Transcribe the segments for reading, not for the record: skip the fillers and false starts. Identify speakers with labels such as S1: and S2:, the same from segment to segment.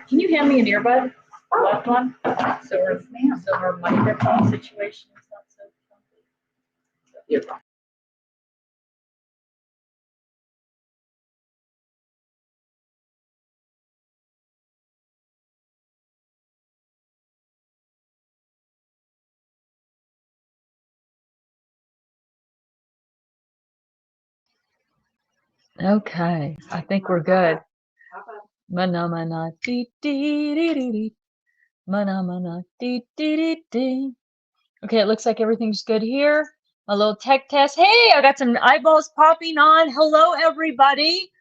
S1: Can you hand me an earbud? Left one? So our microphone situation is not so complicated. Okay, I think we're good. Mana mana dee dee dee dee dee. Mana mana dee dee dee dee. Okay, it looks like everything's good here. A little tech test. Hey, I got some eyeballs popping on. Hello, everybody.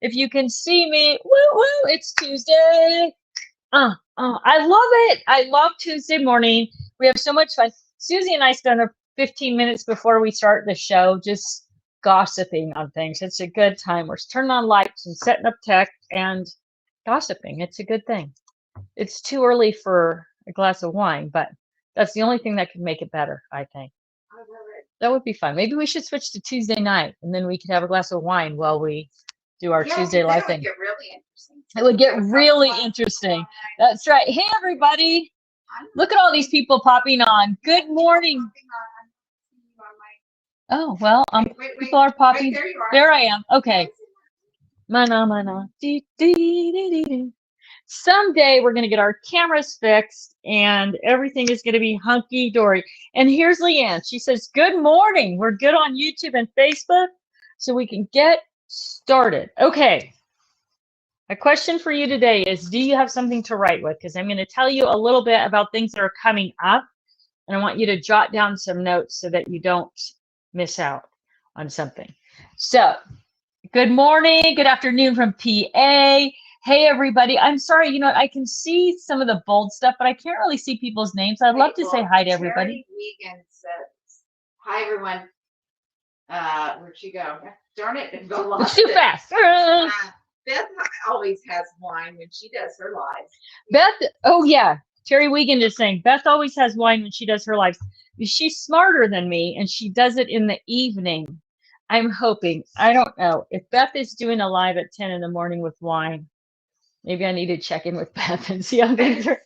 S1: If you can see me, woo woo, it's Tuesday. I love it. I love Tuesday morning. We have so much fun. Susie and I spend 15 minutes before we start the show just gossiping on things. It's a good time. We're turning on lights and setting up tech and gossiping. It's a good thing. It's too early for a glass of wine, but that's the only thing that could make it better, I think. That would be fun. Maybe we should switch to Tuesday night, and then we could have a glass of wine while we do our Tuesday live thing. It would get really interesting. That's right. Hey, everybody. Look at all these people popping on. Good morning. Oh, well, people are popping. There I am. Okay. Mana, mana. Dee, dee, dee, dee, dee. Someday we're going to get our cameras fixed and everything is going to be hunky-dory. And here's Leanne. She says, good morning. We're good on YouTube and Facebook, so we can get started. Okay. A question for you today is, do you have something to write with? Because I'm going to tell you a little bit about things that are coming up, and I want you to jot down some notes so that you don't miss out on something. So, good morning, good afternoon from PA. Hey, everybody. I'm sorry, you know, I can see some of the bold stuff, but I can't really see people's names. I'd love to say hi to everybody.
S2: Vegan says, hi, everyone. Where'd she go? Darn it.
S1: It's too fast.
S2: Beth always has wine when she does her lives.
S1: Beth, oh, yeah. Terry Wiegand is saying, Beth always has wine when she does her lives. She's smarter than me, and she does it in the evening. I'm hoping. I don't know. If Beth is doing a live at 10 in the morning with wine, maybe I need to check in with Beth and see how things are.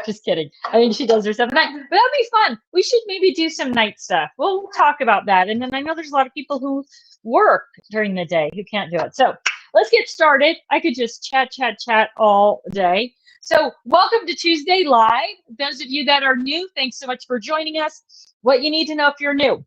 S1: Just kidding. I think she does her stuff at night, but that'd be fun. We should maybe do some night stuff. We'll talk about that. And then I know there's a lot of people who work during the day who can't do it. So let's get started. I could just chat all day. So welcome to Tuesday Live. Those of you that are new, thanks so much for joining us. What you need to know if you're new,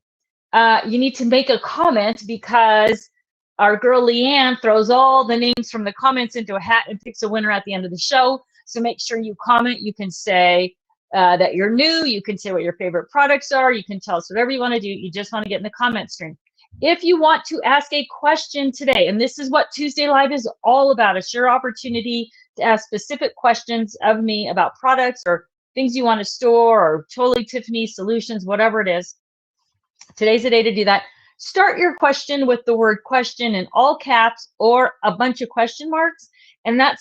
S1: you need to make a comment because our girl Leanne throws all the names from the comments into a hat and picks a winner at the end of the show. So make sure you comment. You can say that you're new. You can say what your favorite products are. You can tell us whatever you want to do. You just want to get in the comment stream. If you want to ask a question today, and this is what Tuesday Live is all about, it's your opportunity to ask specific questions of me about products or things you want to store or totally Tiffany solutions, whatever it is. Today's the day to do that. Start your question with the word question in all caps or a bunch of question marks. And that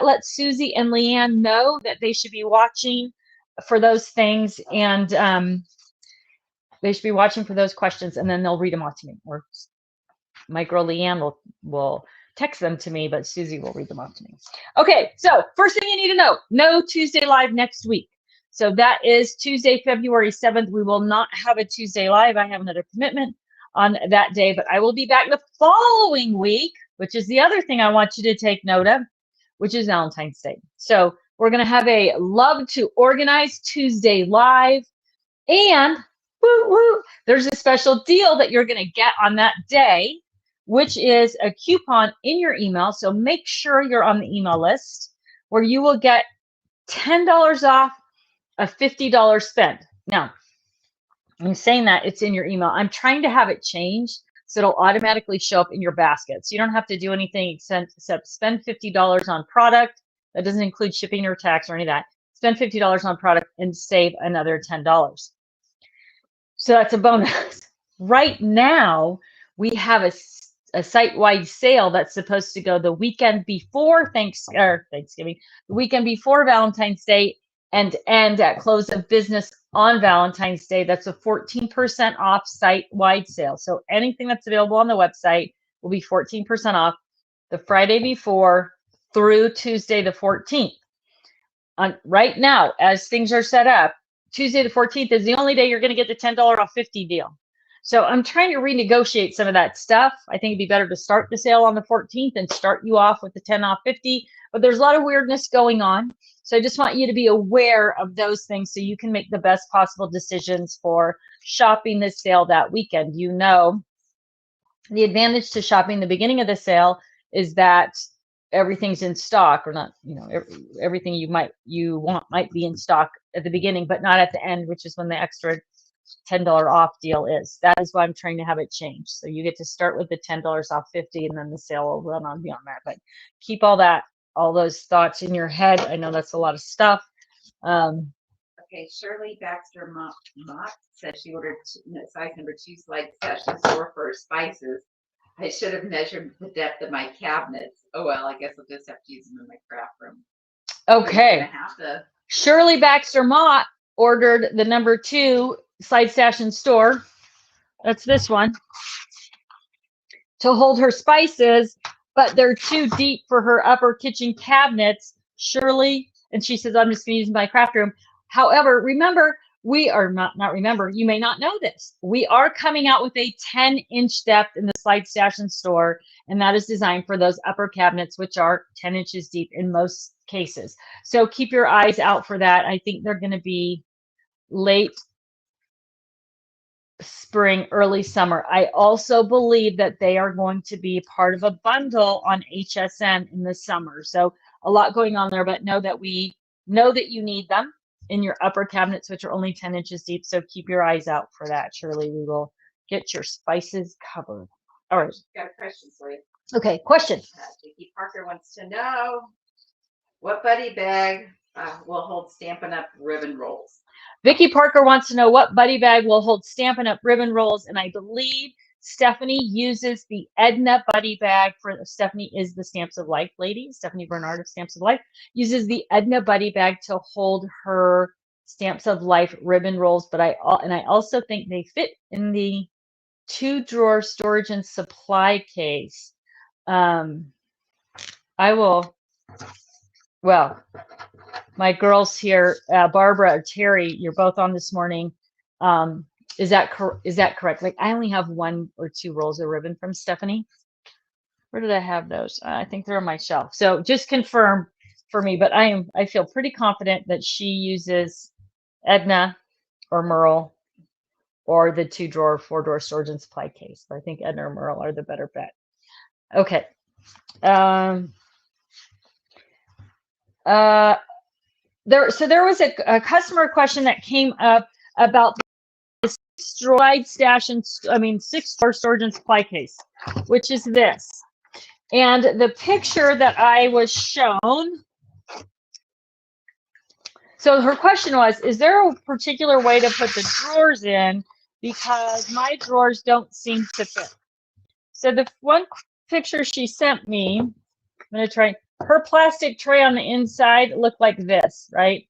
S1: lets Susie and Leanne know that they should be watching for those things. And they should be watching for those questions, and then they'll read them off to me. Or my girl Leanne will text them to me, but Susie will read them off to me. Okay, so first thing you need to know, no Tuesday Live next week. So that is Tuesday, February 7th. We will not have a Tuesday Live. I have another commitment on that day, but I will be back the following week, which is the other thing I want you to take note of, which is Valentine's Day. So we're going to have a Love to Organize Tuesday Live, and woo, woo, there's a special deal that you're going to get on that day, which is a coupon in your email. So make sure you're on the email list where you will get $10 off a $50 spend. Now, I'm saying that it's in your email. I'm trying to have it changed so it'll automatically show up in your basket. So you don't have to do anything except spend $50 on product. That doesn't include shipping or tax or any of that. Spend $50 on product and save another $10. So that's a bonus. Right now, we have a site-wide sale that's supposed to go the weekend before Thanksgiving, the weekend before Valentine's Day, and end at close of business on Valentine's Day. That's a 14% off site-wide sale. So anything that's available on the website will be 14% off the Friday before through Tuesday the 14th. right now, as things are set up, Tuesday the 14th is the only day you're going to get the $10 off 50 deal. So I'm trying to renegotiate some of that stuff. I think it'd be better to start the sale on the 14th and start you off with the 10 off 50. But there's a lot of weirdness going on. So I just want you to be aware of those things so you can make the best possible decisions for shopping the sale that weekend. You know, the advantage to shopping the beginning of the sale is that everything's in stock, or not, you know, everything you want might be in stock at the beginning, but not at the end, which is when the extra $10 off deal is. That is why I'm trying to have it changed. So you get to start with the $10 off 50, and then the sale will run on beyond that. But keep all those thoughts in your head. I know that's a lot of stuff.
S2: Okay, Shirley Baxter Mott says she ordered size number 2 slide session store for spices. I should have measured the depth of my cabinets. Oh well, I guess I'll just have to use them in my craft room.
S1: Okay. Shirley Baxter Mott ordered the number 2 slide station store. That's this one, to hold her spices, but they're too deep for her upper kitchen cabinets, Shirley. And she says, I'm just going to use my craft room. However, remember, we are not remember, you may not know this. We are coming out with a 10-inch depth in the slide station store, and that is designed for those upper cabinets, which are 10 inches deep in most cases. So keep your eyes out for that. I think they're going to be late spring, early summer. I also believe that they are going to be part of a bundle on HSN in the summer. So a lot going on there, but know that we know that you need them in your upper cabinets, which are only 10 inches deep. So keep your eyes out for that. Shirley, we will get your spices covered. All right.
S2: Got a question for you.
S1: Okay, question.
S2: Vicky Parker wants to know what buddy bag will hold Stampin' Up! Ribbon rolls.
S1: Vicky Parker wants to know what buddy bag will hold Stampin' Up! Ribbon rolls, and I believe Stephanie uses the Edna buddy bag for. Stephanie is the Stamps of Life lady. Stephanie Bernard of Stamps of Life uses the Edna buddy bag to hold her Stamps of Life ribbon rolls. But I also think they fit in the 2-drawer storage and supply case. I will. Well, my girls here, Barbara or Terry, you're both on this morning. Is that correct? Like, I only have 1 or 2 rolls of ribbon from Stephanie. Where did I have those? I think they're on my shelf. So just confirm for me, but I feel pretty confident that she uses Edna or Merle or the 2-drawer, 4-drawer storage and supply case. I think Edna or Merle are the better bet. Okay. There was a customer question that came up about the 6-drawer storage and supply case, which is this. And the picture that I was shown. So her question was, is there a particular way to put the drawers in, because my drawers don't seem to fit? So the one picture she sent me, I'm going to try. Her plastic tray on the inside looked like this, right?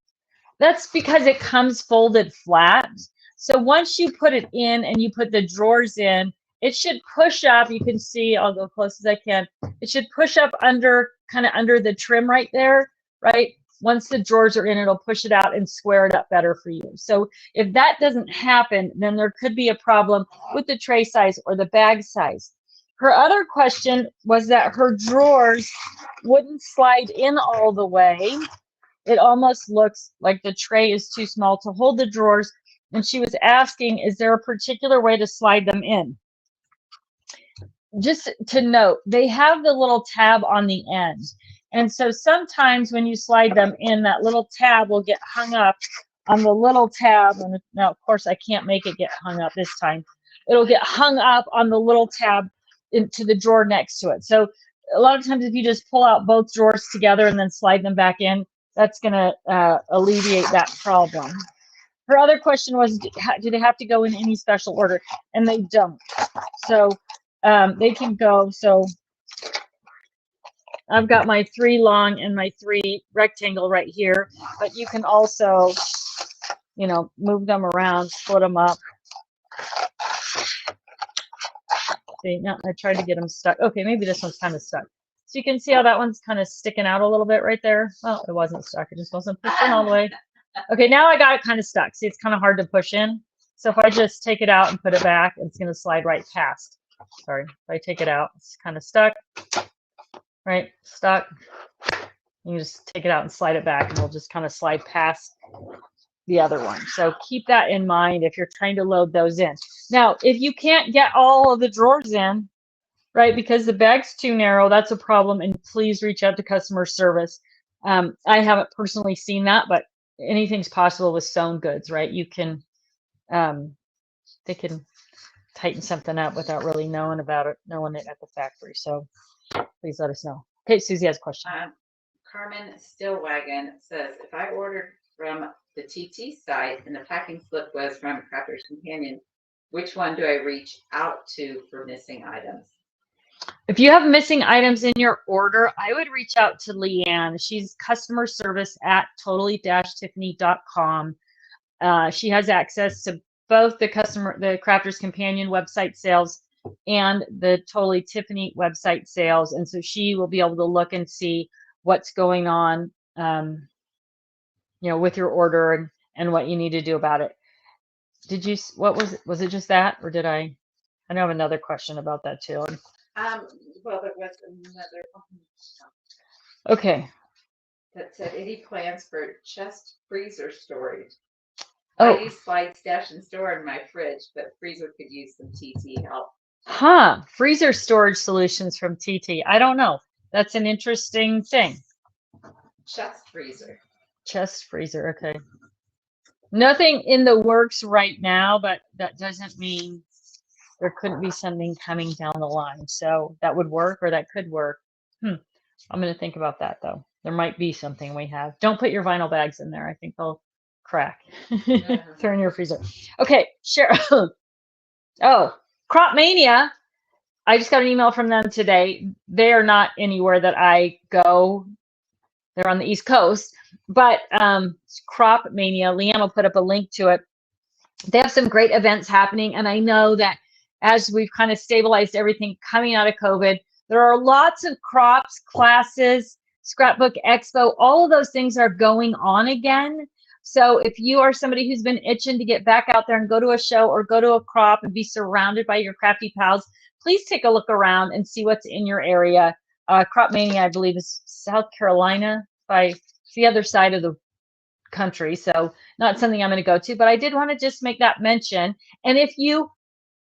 S1: That's because it comes folded flat. So once you put it in and you put the drawers in, it should push up. You can see, I'll go close as I can. It should push up under, kind of under the trim right there, right? Once the drawers are in, it'll push it out and square it up better for you. So if that doesn't happen, then there could be a problem with the tray size or the bag size. Her other question was that her drawers wouldn't slide in all the way. It almost looks like the tray is too small to hold the drawers. And she was asking, is there a particular way to slide them in? Just to note, they have the little tab on the end. And so sometimes when you slide them in, that little tab will get hung up on the little tab. And now, of course, I can't make it get hung up this time. It'll get hung up on the little tab into the drawer next to it. So a lot of times if you just pull out both drawers together and then slide them back in, that's going to alleviate that problem. Her other question was, do they have to go in any special order? And they don't. So they can go. So I've got my 3 long and my 3 rectangle right here, but you can also, you know, move them around, split them up. See, now I tried to get them stuck. Okay, maybe this one's kind of stuck. So you can see how that one's kind of sticking out a little bit right there. Well, it wasn't stuck. It just wasn't pushed in all the way. Okay, now I got it kind of stuck. See, it's kind of hard to push in. So if I just take it out and put it back, it's going to slide right past. Sorry, if I take it out, it's kind of stuck. Right, stuck. You just take it out and slide it back, and we'll just kind of slide past the other one. So keep that in mind if you're trying to load those in. Now, if you can't get all of the drawers in, right, because the bag's too narrow, that's a problem, and please reach out to customer service. I haven't personally seen that, but anything's possible with sewn goods, right? You can, they can tighten something up without really knowing about it, knowing it at the factory. So please let us know. Okay, Susie has a question.
S2: Carmen Stillwagon says, if I ordered from the TT site and the packing slip was from Crafter's Companion, which one do I reach out to for missing items?
S1: If you have missing items in your order, I would reach out to Leanne. She's customer service at totally-tiffany.com. She has access to both the Crafter's Companion website sales and the Totally Tiffany website sales. And so she will be able to look and see what's going on, with your order and what you need to do about it. Did you, what was it just that, or did I know have another question about that too.
S2: Well, there was another.
S1: Okay.
S2: That said, any plans for chest freezer storage?
S1: Oh.
S2: I use slide stash and store in my fridge, but freezer could use some TT help.
S1: Huh. Freezer storage solutions from TT. I don't know. That's an interesting thing.
S2: Chest freezer.
S1: Chest freezer. Okay. Nothing in the works right now, but that doesn't mean there couldn't be something coming down the line. So that would work, or that could work. I'm going to think about that though. There might be something we have. Don't put your vinyl bags in there. I think they'll crack. Throw in your freezer. Okay, Cheryl. Oh, Crop Mania. I just got an email from them today. They are not anywhere that I go. They're on the East Coast, but Crop Mania, Leanne will put up a link to it. They have some great events happening, and I know that as we've kind of stabilized everything coming out of COVID, there are lots of crops, classes, Scrapbook Expo, all of those things are going on again. So if you are somebody who's been itching to get back out there and go to a show or go to a crop and be surrounded by your crafty pals, please take a look around and see what's in your area. Crop Mania, I believe, is South Carolina, by the other side of the country. So not something I'm going to go to, but I did want to just make that mention. And if you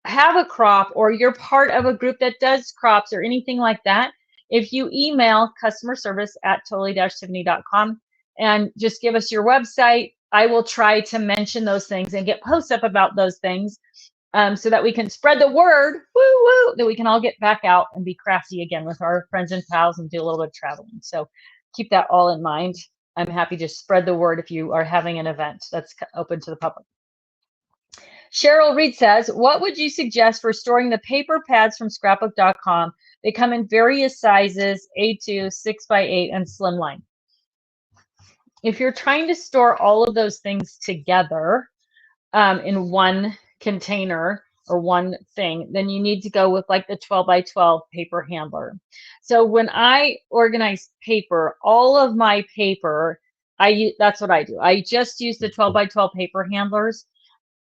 S1: have a crop or you're part of a group that does crops or anything like that, if you email customer service at totally-tiffany.com and just give us your website, I will try to mention those things and get posts up about those things so that we can spread the word, that we can all get back out and be crafty again with our friends and pals and do a little bit of traveling. So keep that all in mind. I'm happy to spread the word if you are having an event that's open to the public. Cheryl Reed says, what would you suggest for storing the paper pads from scrapbook.com? They come in various sizes, A2, 6x8, and slimline. If you're trying to store all of those things together in one container or one thing, then you need to go with like the 12x12 paper handler. So when I organize paper, all of my paper, that's what I do. I just use the 12x12 paper handlers.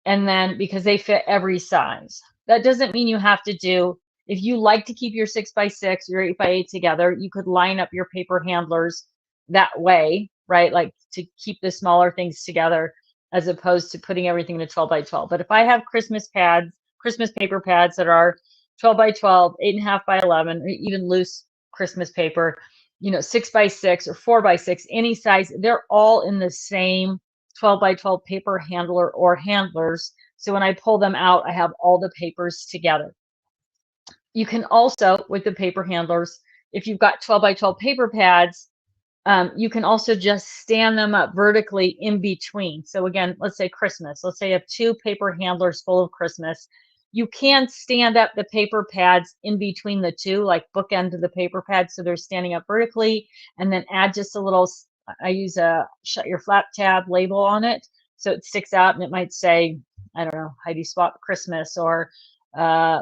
S1: And then because they fit every size. That doesn't mean you have to do, if you like to keep your 6x6, your 8x8 together, you could line up your paper handlers that way, right? Like to keep the smaller things together as opposed to putting everything in a 12x12. But if I have Christmas paper pads that are 12x12, 8.5x11, or even loose Christmas paper, 6x6 or 4x6, any size, they're all in the same 12x12 paper handler or handlers. So when I pull them out, I have all the papers together. You can also, with the paper handlers, if you've got 12x12 paper pads, you can also just stand them up vertically in between. So again, let's say Christmas. Let's say you have 2 paper handlers full of Christmas. You can stand up the paper pads in between the 2, like bookend to the paper pads, so they're standing up vertically, and then add just a little, I use a shut your flap tab label on it, so it sticks out, and it might say, I don't know, Heidi Swap Christmas or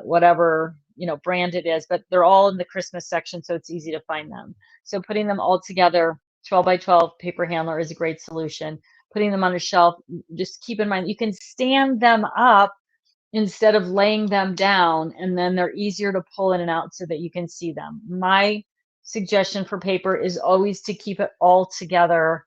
S1: whatever, you know, brand it is, but they're all in the Christmas section, so it's easy to find them. So putting them all together, 12 by 12 paper handler is a great solution. Putting them on a shelf, just keep in mind, you can stand them up instead of laying them down, and then they're easier to pull in and out so that you can see them. My suggestion for paper is always to keep it all together,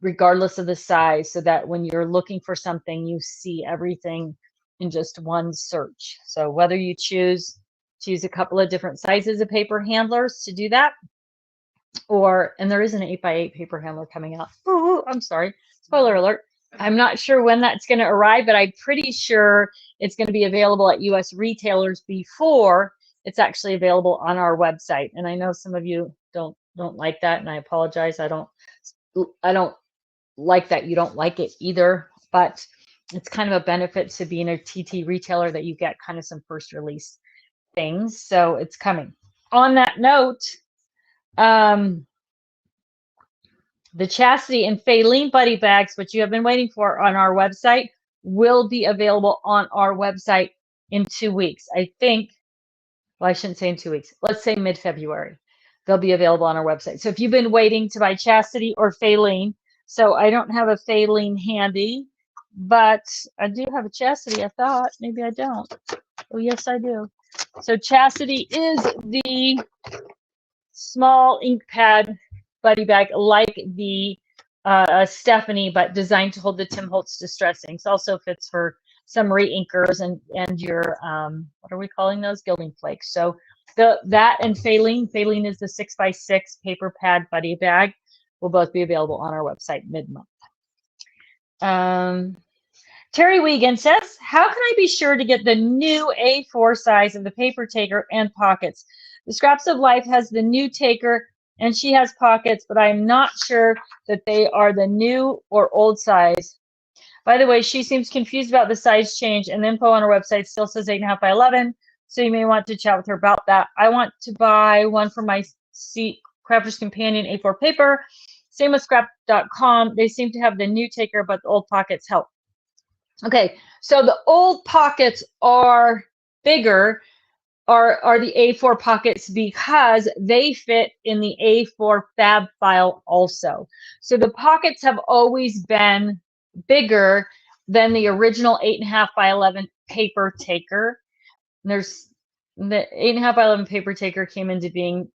S1: regardless of the size, so that when you're looking for something, you see everything in just one search. So whether you choose to use a couple of different sizes of paper handlers to do that, or, and there is an 8x8 paper handler coming out. Oh, I'm sorry, spoiler alert. I'm not sure when that's going to arrive, but I'm pretty sure it's going to be available at US retailers before it's actually available on our website. And I know some of you don't like that, and I apologize. I don't like that you don't like it either, but it's kind of a benefit to being a TT retailer that you get kind of some first release things. So it's coming. On that note, the Chastity and Faylene buddy bags, which you have been waiting for on our website, will be available on our website in 2 weeks. I think, well, I shouldn't say in 2 weeks. Let's say mid-February. They'll be available on our website. So if you've been waiting to buy Chastity or Faylene, so I don't have a Faylene handy, but I do have a Chastity, I thought. Maybe I don't. Oh, yes, I do. So Chastity is the small ink pad buddy bag, like the Stephanie, but designed to hold the Tim Holtz Distress inks. Also fits for some re-inkers and your, what are we calling those? Gilding flakes. So that and Faylene is the 6x6 paper pad buddy bag, will both be available on our website mid-month. Terry Wiegand says, how can I be sure to get the new A4 size of the paper taker and pockets? The Scraps of Life has the new taker and she has pockets, but I'm not sure that they are the new or old size. By the way, she seems confused about the size change, and the info on her website still says 8.5 by 11, so you may want to chat with her about that. I want to buy one for my Crafter's Companion A4 paper. Same with scrap.com. They seem to have the new taker, but the old pockets help. Okay, so the old pockets are bigger, are the A4 pockets, because they fit in the A4 fab file also. So the pockets have always been bigger than the original 8.5 by 11 paper taker. There's the 8.5 by 11 paper taker came into being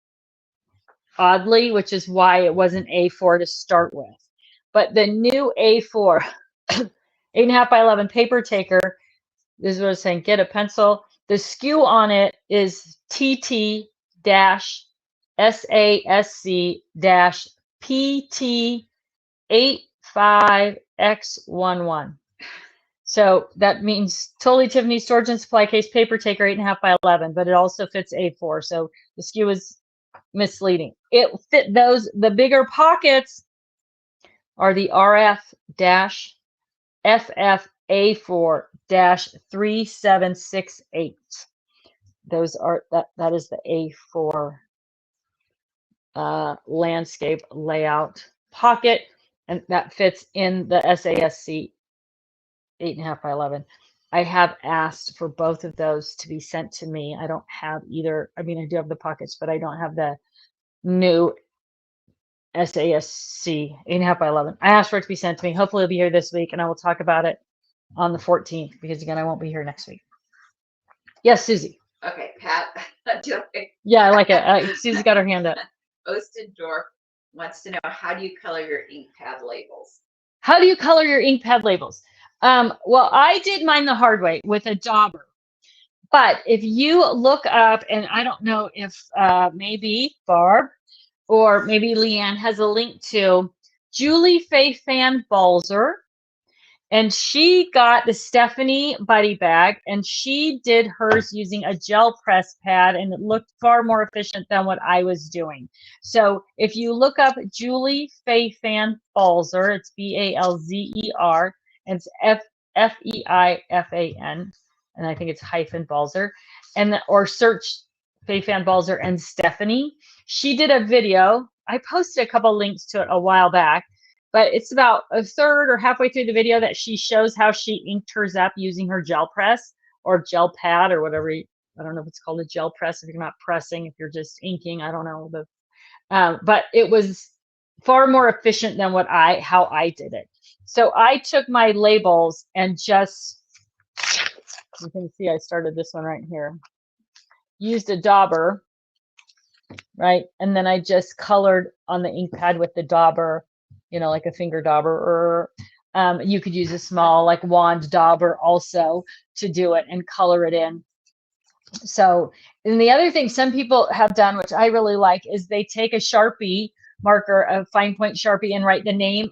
S1: oddly, which is why it wasn't A4 to start with. But the new A4 8.5 by 11 paper taker, this is what I was saying, get a pencil. The SKU on it is TT-SASC-PT85X11. So that means totally Tiffany storage and supply case paper taker 8.5 by 11, but it also fits A4. So the SKU is misleading. It fit those, the bigger pockets are the RF-FFA4-3768. Those are, that is the A4 landscape layout pocket, and that fits in the SASC 8.5 by 11. I have asked for both of those to be sent to me. I don't have either. I mean, I do have the pockets, but I don't have the new SASC 8.5 by 11. I asked for it to be sent to me. Hopefully it'll be here this week, and I will talk about it on the 14th, because again, I won't be here next week. Yes, Susie.
S2: Okay, Pat.
S1: Yeah, I like it. Susie got her hand up.
S2: Ostendorf wants to know, how do you color your ink pad labels?
S1: How do you color your ink pad labels? Well, I did mine the hard way with a dauber. But if you look up, and I don't know if maybe Barb or maybe Leanne has a link to Julie Faye Fan Balzer, and she got the Stephanie buddy bag, and she did hers using a gel press pad, and it looked far more efficient than what I was doing. So if you look up Julie Faye Fan Balzer, it's Balzer, and it's Feifan, and I think it's hyphen Balzer, and or search Faye Fan Balzer and Stephanie. She did a video. I posted a couple links to it a while back, but it's about a third or halfway through the video that she shows how she inked hers up using her gel press or gel pad or whatever I don't know if it's called a gel press if you're not pressing, if you're just inking, I don't know. But it was far more efficient than how I did it. So I took my labels and just, you can see I started this one right here, used a dauber, right? And then I just colored on the ink pad with the dauber, you know, like a finger dauber, or you could use a small like wand dauber also to do it and color it in. So, and the other thing some people have done, which I really like, is they take a Sharpie marker, a fine point Sharpie, and write the name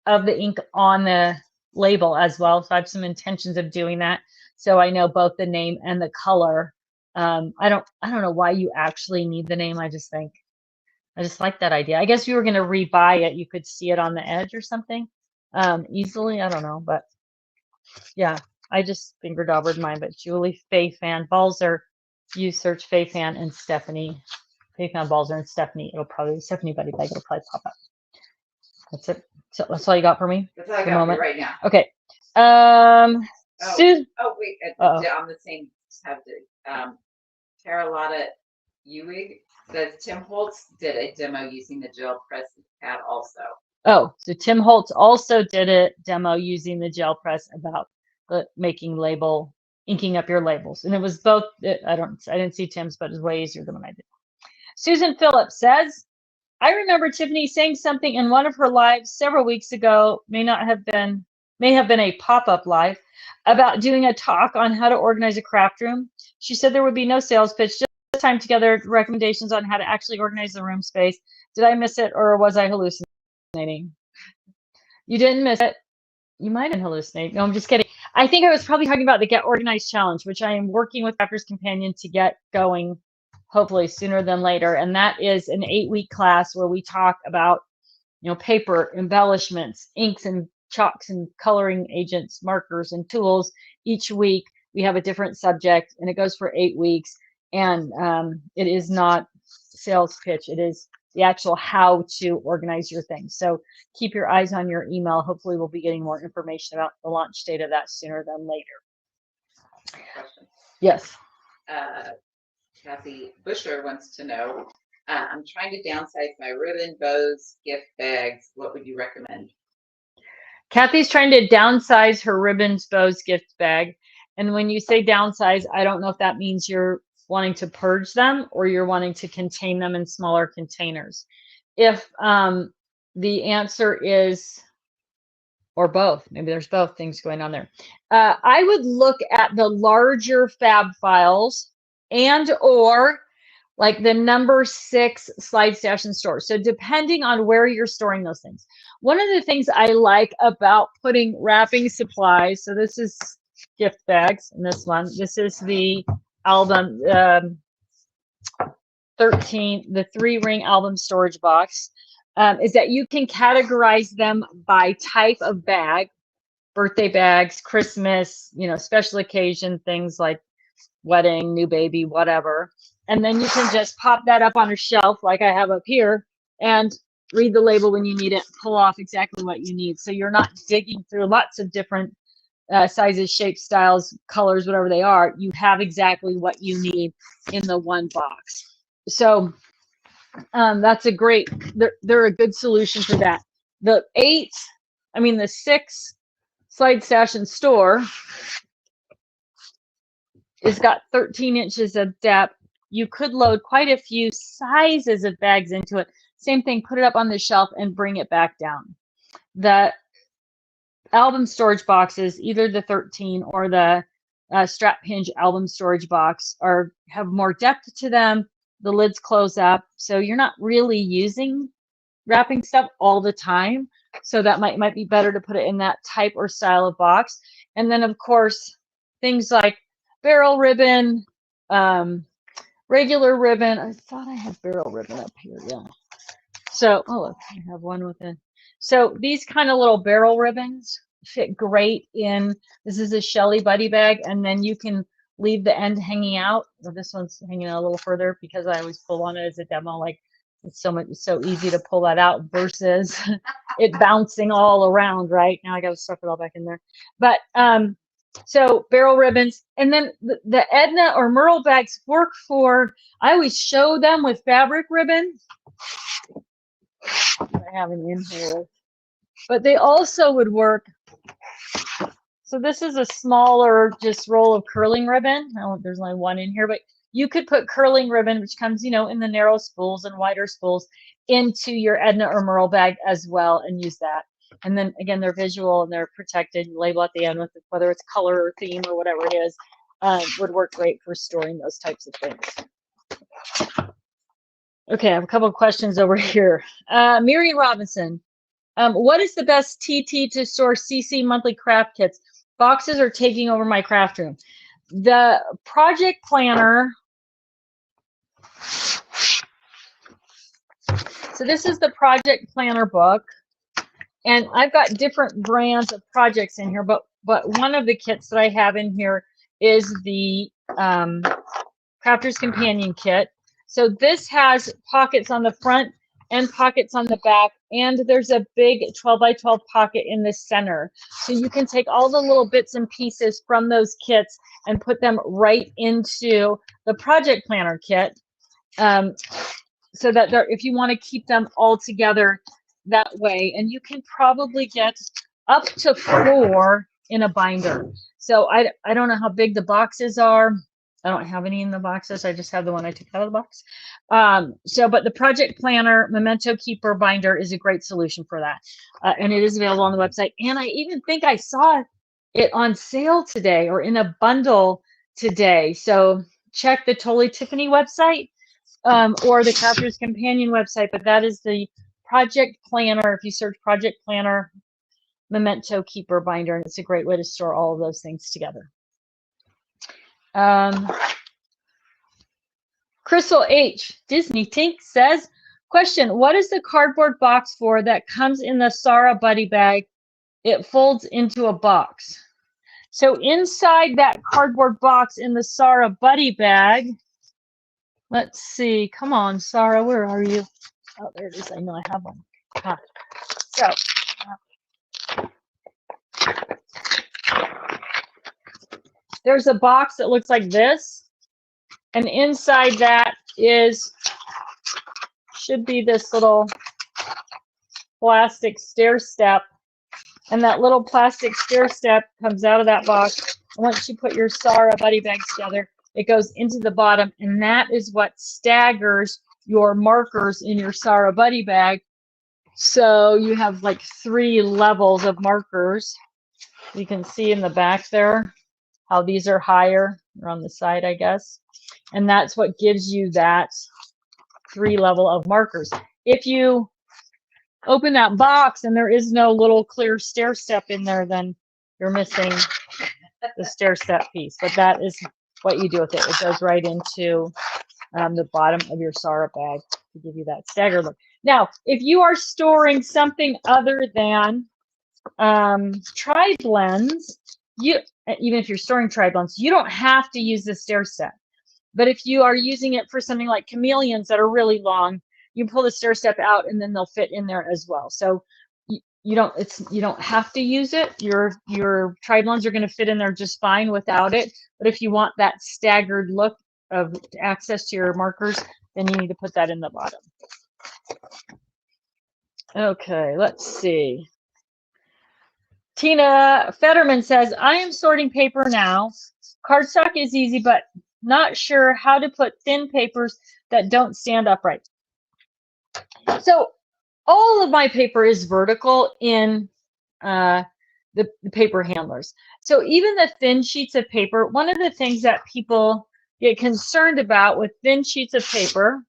S1: of the ink on the label as well. So I have some intentions of doing that. So I know both the name and the color. I don't know why you actually need the name. I just like that idea. I guess if you were going to rebuy it, you could see it on the edge or something easily. I don't know, but yeah, I just finger daubered mine. But Julie, Faye Fan, Balzer, you search Faye Fan and Stephanie. Faye Fan, Balzer, and Stephanie. It'll probably, Stephanie Buddy Bag, it'll probably pop up. That's it. So that's all you got for me?
S2: That's all I got for you right now.
S1: Okay. Sue.
S2: Oh, wait. On the same subject, Carlotta Ewig says Tim Holtz did a demo using the gel press pad also. Oh,
S1: so Tim Holtz also did a demo using the gel press about inking up your labels. And it was both, I didn't see Tim's, but it was way easier than what I did. Susan Phillips says, I remember Tiffany saying something in one of her lives several weeks ago, may have been a pop-up live, about doing a talk on how to organize a craft room. She said there would be no sales pitch, just time together recommendations on how to actually organize the room space. Did I miss it, or was I hallucinating? You didn't miss it. You might have hallucinated. No, I'm just kidding. I think I was probably talking about the Get Organized Challenge, which I am working with Crafters Companion to get going, hopefully sooner than later. And that is an 8-week class where we talk about, you know, paper, embellishments, inks and chalks and coloring agents, markers and tools. Each week we have a different subject, and it goes for 8 weeks. And it is not sales pitch. It is the actual how to organize your things. So keep your eyes on your email. Hopefully we'll be getting more information about the launch date of that sooner than later.
S2: Question.
S1: Yes.
S2: Kathy Busher wants to know, I'm trying to downsize my ribbon, bows, gift bags. What would you recommend?
S1: Kathy's trying to downsize her ribbons, bows, gift bag. And when you say downsize, I don't know if that means you're wanting to purge them or you're wanting to contain them in smaller containers. If the answer is, or both, maybe there's both things going on there. I would look at the larger fab files and or like the number 6 slide stash and store. So depending on where you're storing those things. One of the things I like about putting wrapping supplies, so this is gift bags, and this is the album 13, the 3-ring album storage box, is that you can categorize them by type of bag, birthday bags, Christmas, you know, special occasion things like wedding, new baby, whatever. And then you can just pop that up on a shelf like I have up here and read the label when you need it, pull off exactly what you need. So you're not digging through lots of different sizes, shapes, styles, colors, whatever they are. You have exactly what you need in the one box. So that's a great, they're a good solution for that. The 6 slide stash and store is got 13 inches of depth. You could load quite a few sizes of bags into it. Same thing, put it up on the shelf and bring it back down. The album storage boxes, either the 13 or the strap hinge album storage box, have more depth to them. The lids close up, so you're not really using wrapping stuff all the time. So that might be better to put it in that type or style of box. And then of course, things like barrel ribbon, regular ribbon. I thought I had barrel ribbon up here, yeah. So, oh, look, I have one with it. So these kind of little barrel ribbons fit great in, this is a Shelly Buddy bag, and then you can leave the end hanging out. Well, this one's hanging out a little further because I always pull on it as a demo. Like it's so easy to pull that out versus it bouncing all around, right? Now I got to stuff it all back in there. But So barrel ribbons, and then the Edna or Merle bags work for, I always show them with fabric ribbon. I have an inhaler. But they also would work. So this is a smaller just roll of curling ribbon. Oh, there's only one in here, but you could put curling ribbon, which comes, you know, in the narrow spools and wider spools, into your Edna or Merle bag as well and use that. And then again, they're visual and they're protected. You label at the end with whether it's color or theme or whatever it is, would work great for storing those types of things. Okay, I have a couple of questions over here. Miriam Robinson, what is the best TT to store CC monthly craft kits? Boxes are taking over my craft room. The project planner. So this is the project planner book. And I've got different brands of projects in here, but one of the kits that I have in here is the Crafter's Companion kit. So this has pockets on the front and pockets on the back, and there's a big 12 by 12 pocket in the center. So you can take all the little bits and pieces from those kits and put them right into the project planner kit. So that if you want to keep them all together that way, and you can probably get up to 4 in a binder. So I don't know how big the boxes are. I don't have any in the boxes. I just have the one I took out of the box. But the Project Planner Memento Keeper binder is a great solution for that. And it is available on the website. And I even think I saw it on sale today or in a bundle today. So check the Totally Tiffany website or the Crafter's Companion website. But that is the Project Planner. If you search Project Planner Memento Keeper binder, and it's a great way to store all of those things together. Crystal H. Disney Tink says, question, what is the cardboard box for that comes in the Sarah Buddy bag? It folds into a box. So inside that cardboard box in the Sarah Buddy bag, let's see, come on, Sarah, where are you? Oh, there it is. I know I have one. So there's a box that looks like this. And inside that should be this little plastic stair step. And that little plastic stair step comes out of that box. And once you put your Sarah Buddy bags together, it goes into the bottom. And that is what staggers your markers in your Sarah Buddy bag. So you have like 3 levels of markers. You can see in the back there how these are higher. They're on the side, I guess. And that's what gives you that 3 level of markers. If you open that box and there is no little clear stair step in there, then you're missing the stair step piece. But that is what you do with it. It goes right into the bottom of your Sarah bag to give you that stagger look. Now, if you are storing something other than tri-blends, even if you're storing tri-blends, you don't have to use the stair step. But if you are using it for something like chameleons that are really long, you pull the stair step out and then they'll fit in there as well. So you don't have to use it. Your tri-blends are going to fit in there just fine without it. But if you want that staggered look of access to your markers, then you need to put that in the bottom. Okay, let's see. Tina Fetterman says, I am sorting paper now. Cardstock is easy, but not sure how to put thin papers that don't stand upright. So all of my paper is vertical in the paper handlers. So even the thin sheets of paper, one of the things that people get concerned about with thin sheets of paper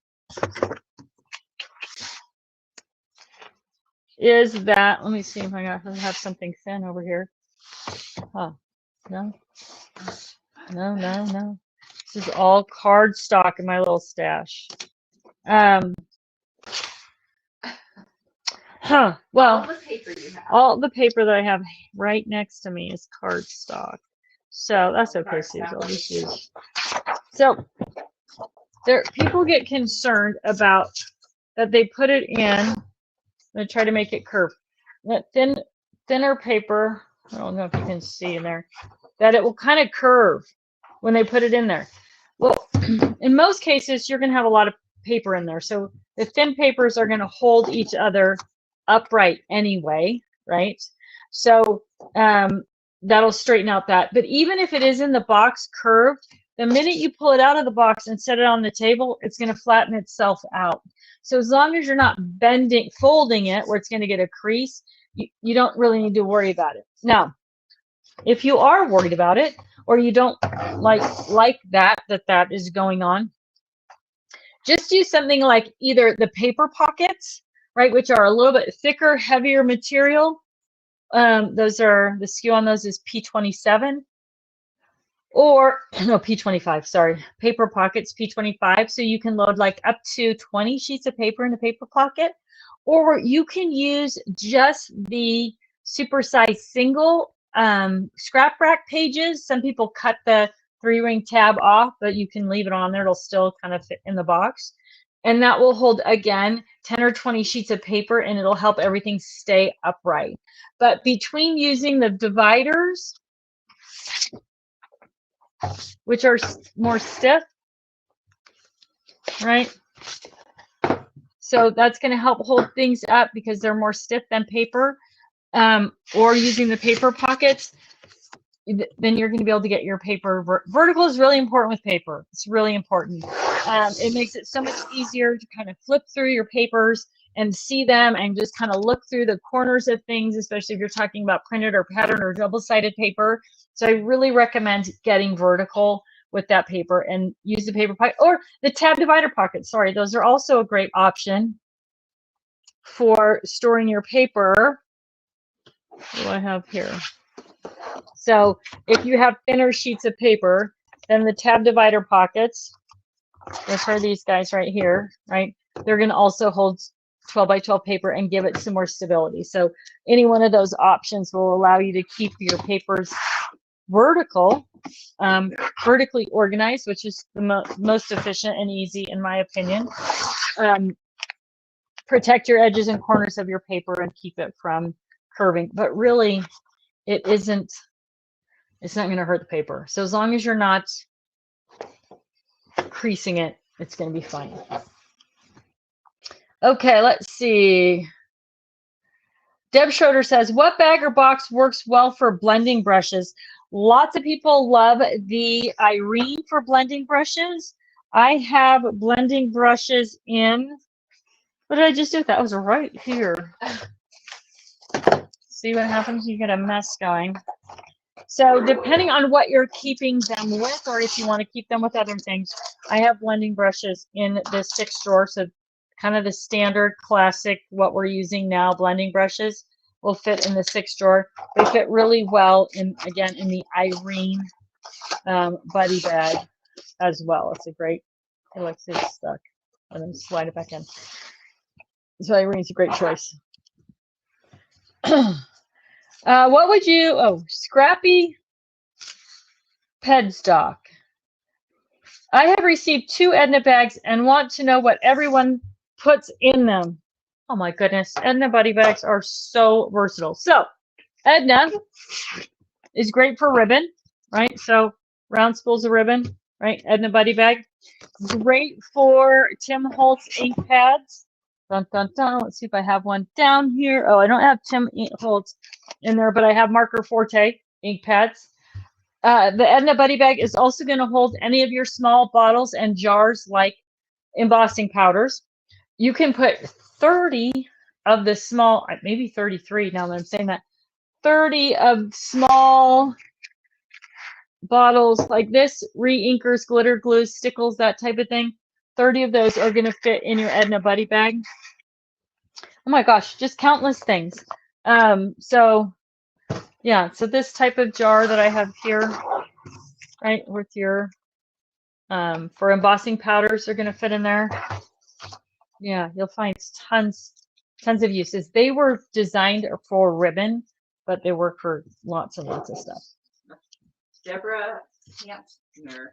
S1: is that, let me see if I have something thin over here. Oh, no. This is all cardstock in my little stash. Well, all the paper that I have right next to me is cardstock. So that's okay, Susan. I'll just use. So people get concerned about that they put it in. I'm going to try to make it curved. That thinner paper, I don't know if you can see in there. that it will kind of curve when they put it in there. Well, in most cases, you're going to have a lot of paper in there. So the thin papers are going to hold each other upright anyway, right? So that'll straighten out that. But even if it is in the box curved, the minute you pull it out of the box and set it on the table, it's going to flatten itself out. So as long as you're not folding it where it's going to get a crease, you don't really need to worry about it. Now, if you are worried about it, or you don't like that is going on, just use something like either the paper pockets, right, which are a little bit thicker, heavier material. Those are, the SKU on those is P27, or no, P25, sorry, paper pockets, P25. So you can load like up to 20 sheets of paper in a paper pocket, or you can use just the supersized single scrap rack pages. Some people cut the 3-ring tab off, but you can leave it on there. It'll still kind of fit in the box. And that will hold, again, 10 or 20 sheets of paper, and it'll help everything stay upright. But between using the dividers, which are more stiff, right? So that's going to help hold things up because they're more stiff than paper, or using the paper pockets, then you're going to be able to get your paper. Vertical is really important with paper. It's really important. It makes it so much easier to kind of flip through your papers and see them and just kind of look through the corners of things, especially if you're talking about printed or pattern or double-sided paper. So I really recommend getting vertical with that paper and use the paper pocket or the tab divider pocket. Sorry, those are also a great option for storing your paper. What do I have here? So if you have thinner sheets of paper, then the tab divider pockets, which are these guys right here, right? They're going to also hold 12 by 12 paper and give it some more stability. So any one of those options will allow you to keep your papers vertically organized, which is the most efficient and easy, in my opinion. Protect your edges and corners of your paper and keep it from curving. But really, it's not going to hurt the paper. So as long as you're not creasing it, it's going to be fine. Okay, let's see. Deb Schroeder says, what bag or box works well for blending brushes? Lots of people love the Irene for blending brushes. I have blending brushes in, what did I just do? That was right here. See what happens? You get a mess going. So depending on what you're keeping them with, or if you want to keep them with other things, I have blending brushes in the 6th drawer. So kind of the standard classic, what we're using now, blending brushes will fit in the 6th drawer. They fit really well in the Irene buddy bag as well. It's a great, it looks it's stuck. And then slide it back in. So Irene's a great choice. What would you, Scrappy Pedstock. I have received 2 Edna bags and want to know what everyone puts in them. Oh my goodness, Edna buddy bags are so versatile. So Edna is great for ribbon, right? So round spools of ribbon, right? Edna buddy bag. Great for Tim Holtz ink pads. Dun, dun, dun. Let's see if I have one down here. Oh, I don't have Tim Holtz in there, but I have Marker Forte ink pads. The Edna buddy bag is also going to hold any of your small bottles and jars like embossing powders. You can put 30 of the small, maybe 33 now that I'm saying that, 30 of small bottles like this, re-inkers, glitter glues, stickles, that type of thing. 30 of those are going to fit in your Edna buddy bag. Oh my gosh, just countless things. So yeah, so this type of jar that I have here, right, with your, for embossing powders are going to fit in there. Yeah, you'll find tons of uses. They were designed for ribbon, but they work for lots and lots of stuff.
S2: Deborah Hampner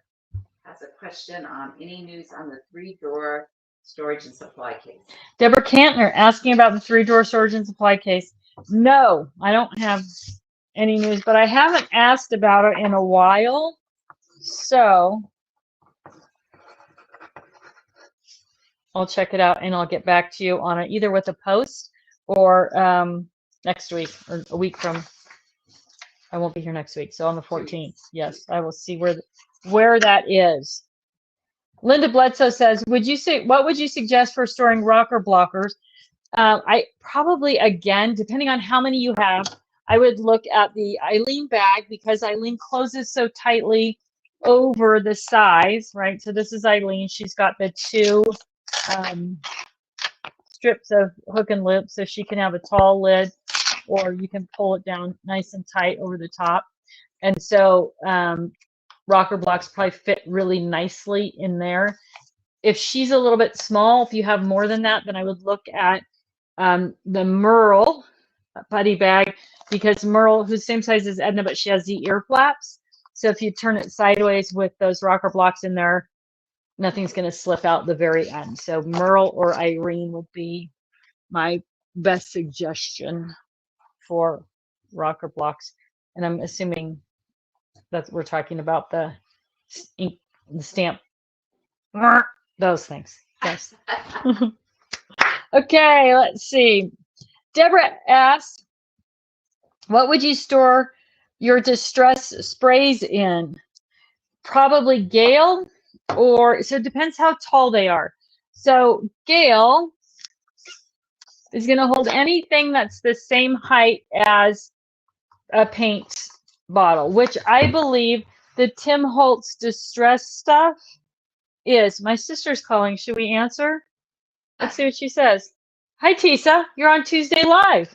S2: has a question on any news on the 3-drawer storage and supply case.
S1: Deborah Cantner asking about the 3-drawer storage and supply case. No, I don't have any news, but I haven't asked about it in a while. So I'll check it out and I'll get back to you on it either with a post or next week or a week from. I won't be here next week, so on the 14th. Yes, I will see where that is. Linda Bledsoe says, what would you suggest for storing rocker blockers? I probably, again, depending on how many you have, I would look at the Eileen bag because Eileen closes so tightly over the size, right? So this is Eileen. She's got the two strips of hook and loop, so she can have a tall lid, or you can pull it down nice and tight over the top. And so rocker blocks probably fit really nicely in there. If she's a little bit small, if you have more than that, then I would look at the Merle buddy bag, because Merle, who's same size as Edna, but she has the ear flaps. So if you turn it sideways with those rocker blocks in there, nothing's going to slip out the very end. So Merle or Irene would be my best suggestion for rocker blocks. And I'm assuming that we're talking about the ink, the stamp, those things. Yes. Okay, let's see. Deborah asked, what would you store your distress sprays in? Probably Gale, or so it depends how tall they are. So Gale is going to hold anything that's the same height as a paint bottle, which I believe the Tim Holtz distress stuff is. My sister's calling. Should we answer? Let's see what she says. Hi, Tisa. You're on Tuesday Live.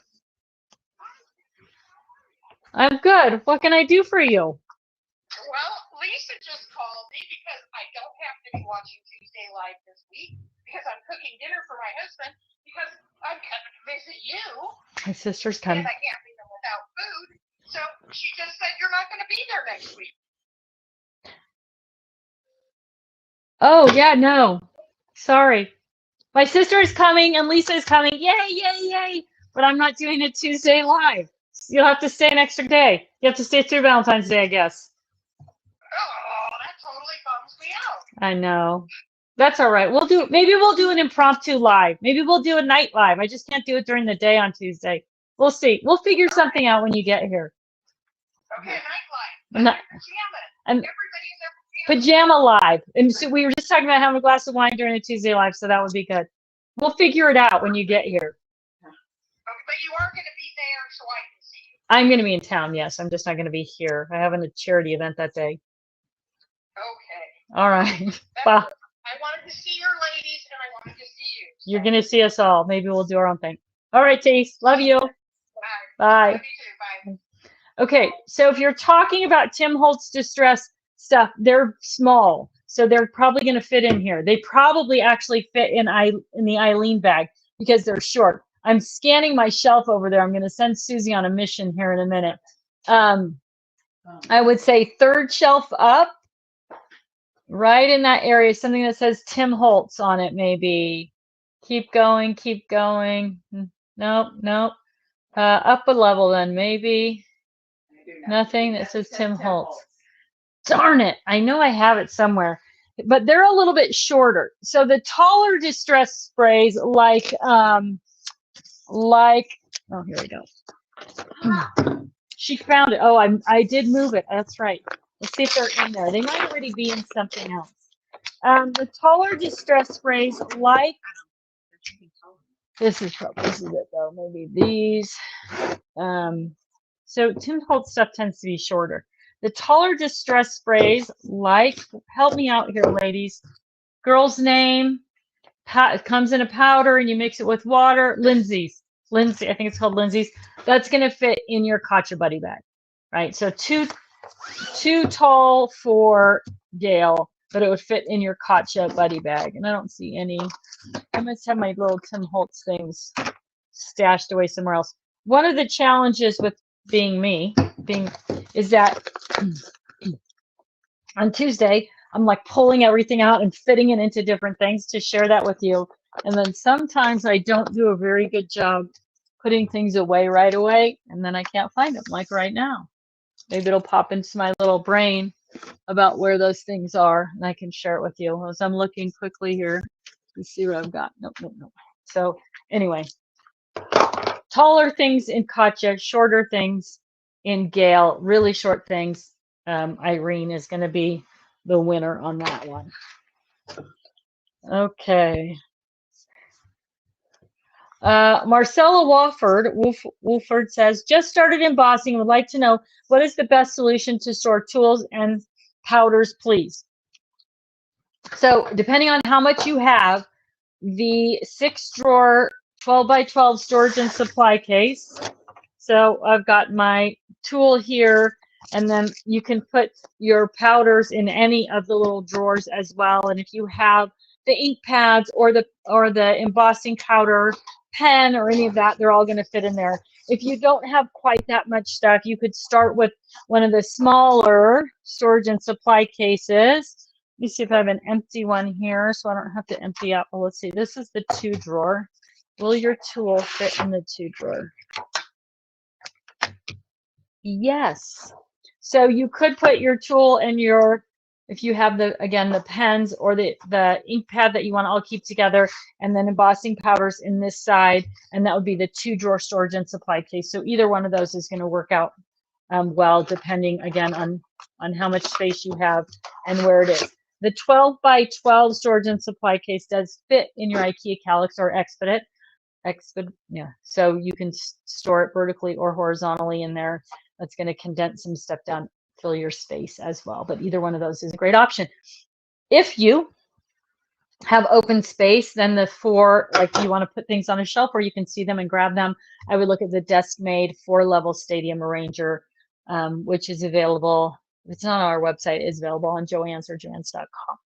S1: I'm good. What can I do for you?
S3: Well, Lisa just called me because I don't have to be watching Tuesday Live this week because I'm cooking dinner for my husband because I'm coming to visit you.
S1: My sister's coming.
S3: And I can't leave them without food. So she just said you're not going to be there next week.
S1: Oh, yeah, no. Sorry. My sister is coming and Lisa is coming. Yay, yay, yay. But I'm not doing a Tuesday Live. You'll have to stay an extra day. You have to stay through Valentine's Day, I guess.
S3: Oh, that totally bums me out.
S1: I know. That's all right. Maybe we'll do an impromptu live. Maybe we'll do a night live. I just can't do it during the day on Tuesday. We'll see. We'll figure something out when you get here.
S3: Okay, night live.
S1: And
S3: everybody in their
S1: pajama live. And so we were just talking about having a glass of wine during the Tuesday live, so that would be good. We'll figure it out when you get here.
S3: But you are going to be there so I can see you.
S1: I'm going to be in town, yes. I'm just not going to be here. I have a charity event that day.
S3: Okay.
S1: All right. Bye.
S3: I wanted to see your ladies and I wanted to see you. So.
S1: You're going to see us all. Maybe we'll do our own thing. All right, Tace. Love you.
S3: Bye.
S1: Bye.
S3: Love you too. Bye.
S1: Okay, so if you're talking about Tim Holtz distress stuff, they're small. So they're probably going to fit in here. They probably actually fit in the Eileen bag because they're short. I'm scanning my shelf over there. I'm going to send Susie on a mission here in a minute. I would say third shelf up, right in that area, something that says Tim Holtz on it, maybe. Keep going, keep going. Nope, nope. Up a level then, maybe. Nothing that says Tim Holtz. Darn it. I know I have it somewhere. But they're a little bit shorter. So the taller distress sprays like oh, here we go. She found it. Oh, I did move it. That's right. Let's see if they're in there. They might already be in something else. The taller distress sprays like this is it though. Maybe these. So Tim Holtz stuff tends to be shorter. The taller distress sprays like, help me out here, ladies. Girl's name. It comes in a powder and you mix it with water. Lindsay's. Lindsay, I think it's called Lindsay's. That's going to fit in your Katcha Buddy bag, right? So too tall for Gail, but it would fit in your Katcha Buddy bag. And I don't see any. I must have my little Tim Holtz things stashed away somewhere else. One of the challenges with being me is that on Tuesday, I'm like pulling everything out and fitting it into different things to share that with you. And then sometimes I don't do a very good job putting things away right away, and then I can't find them, like right now. Maybe it'll pop into my little brain about where those things are, and I can share it with you. As I'm looking quickly here to see what I've got. Nope, nope, nope. So anyway, taller things in Katya, shorter things in Gail, really short things. Irene is going to be the winner on that one. Okay. Marcella Wolford says, just started embossing and would like to know what is the best solution to store tools and powders, please. So depending on how much you have, the 6-drawer 12 by 12 storage and supply case. So I've got my tool here, and then you can put your powders in any of the little drawers as well. And if you have the ink pads or the embossing powder pen or any of that, they're all going to fit in there. If you don't have quite that much stuff, you could start with one of the smaller storage and supply cases. Let me see if I have an empty one here so I don't have to empty out. Well, let's see. This is the 2-drawer. Will your tool fit in the 2-drawer? Yes. So you could put your tool in your, if you have the, again, the pens or the ink pad that you want to all keep together, and then embossing powders in this side, and that would be the 2-drawer storage and supply case. So either one of those is going to work out well, depending again on how much space you have and where it is. The 12 by 12 storage and supply case does fit in your IKEA Calyx or Expedit. Yeah. So you can store it vertically or horizontally in there. That's going to condense some stuff down, fill your space as well. But either one of those is a great option. If you have open space, then the 4, like you want to put things on a shelf where you can see them and grab them, I would look at the desk-made 4-level Stadium Arranger, which is available. It's not on our website. It's available on Joann's or joanns.com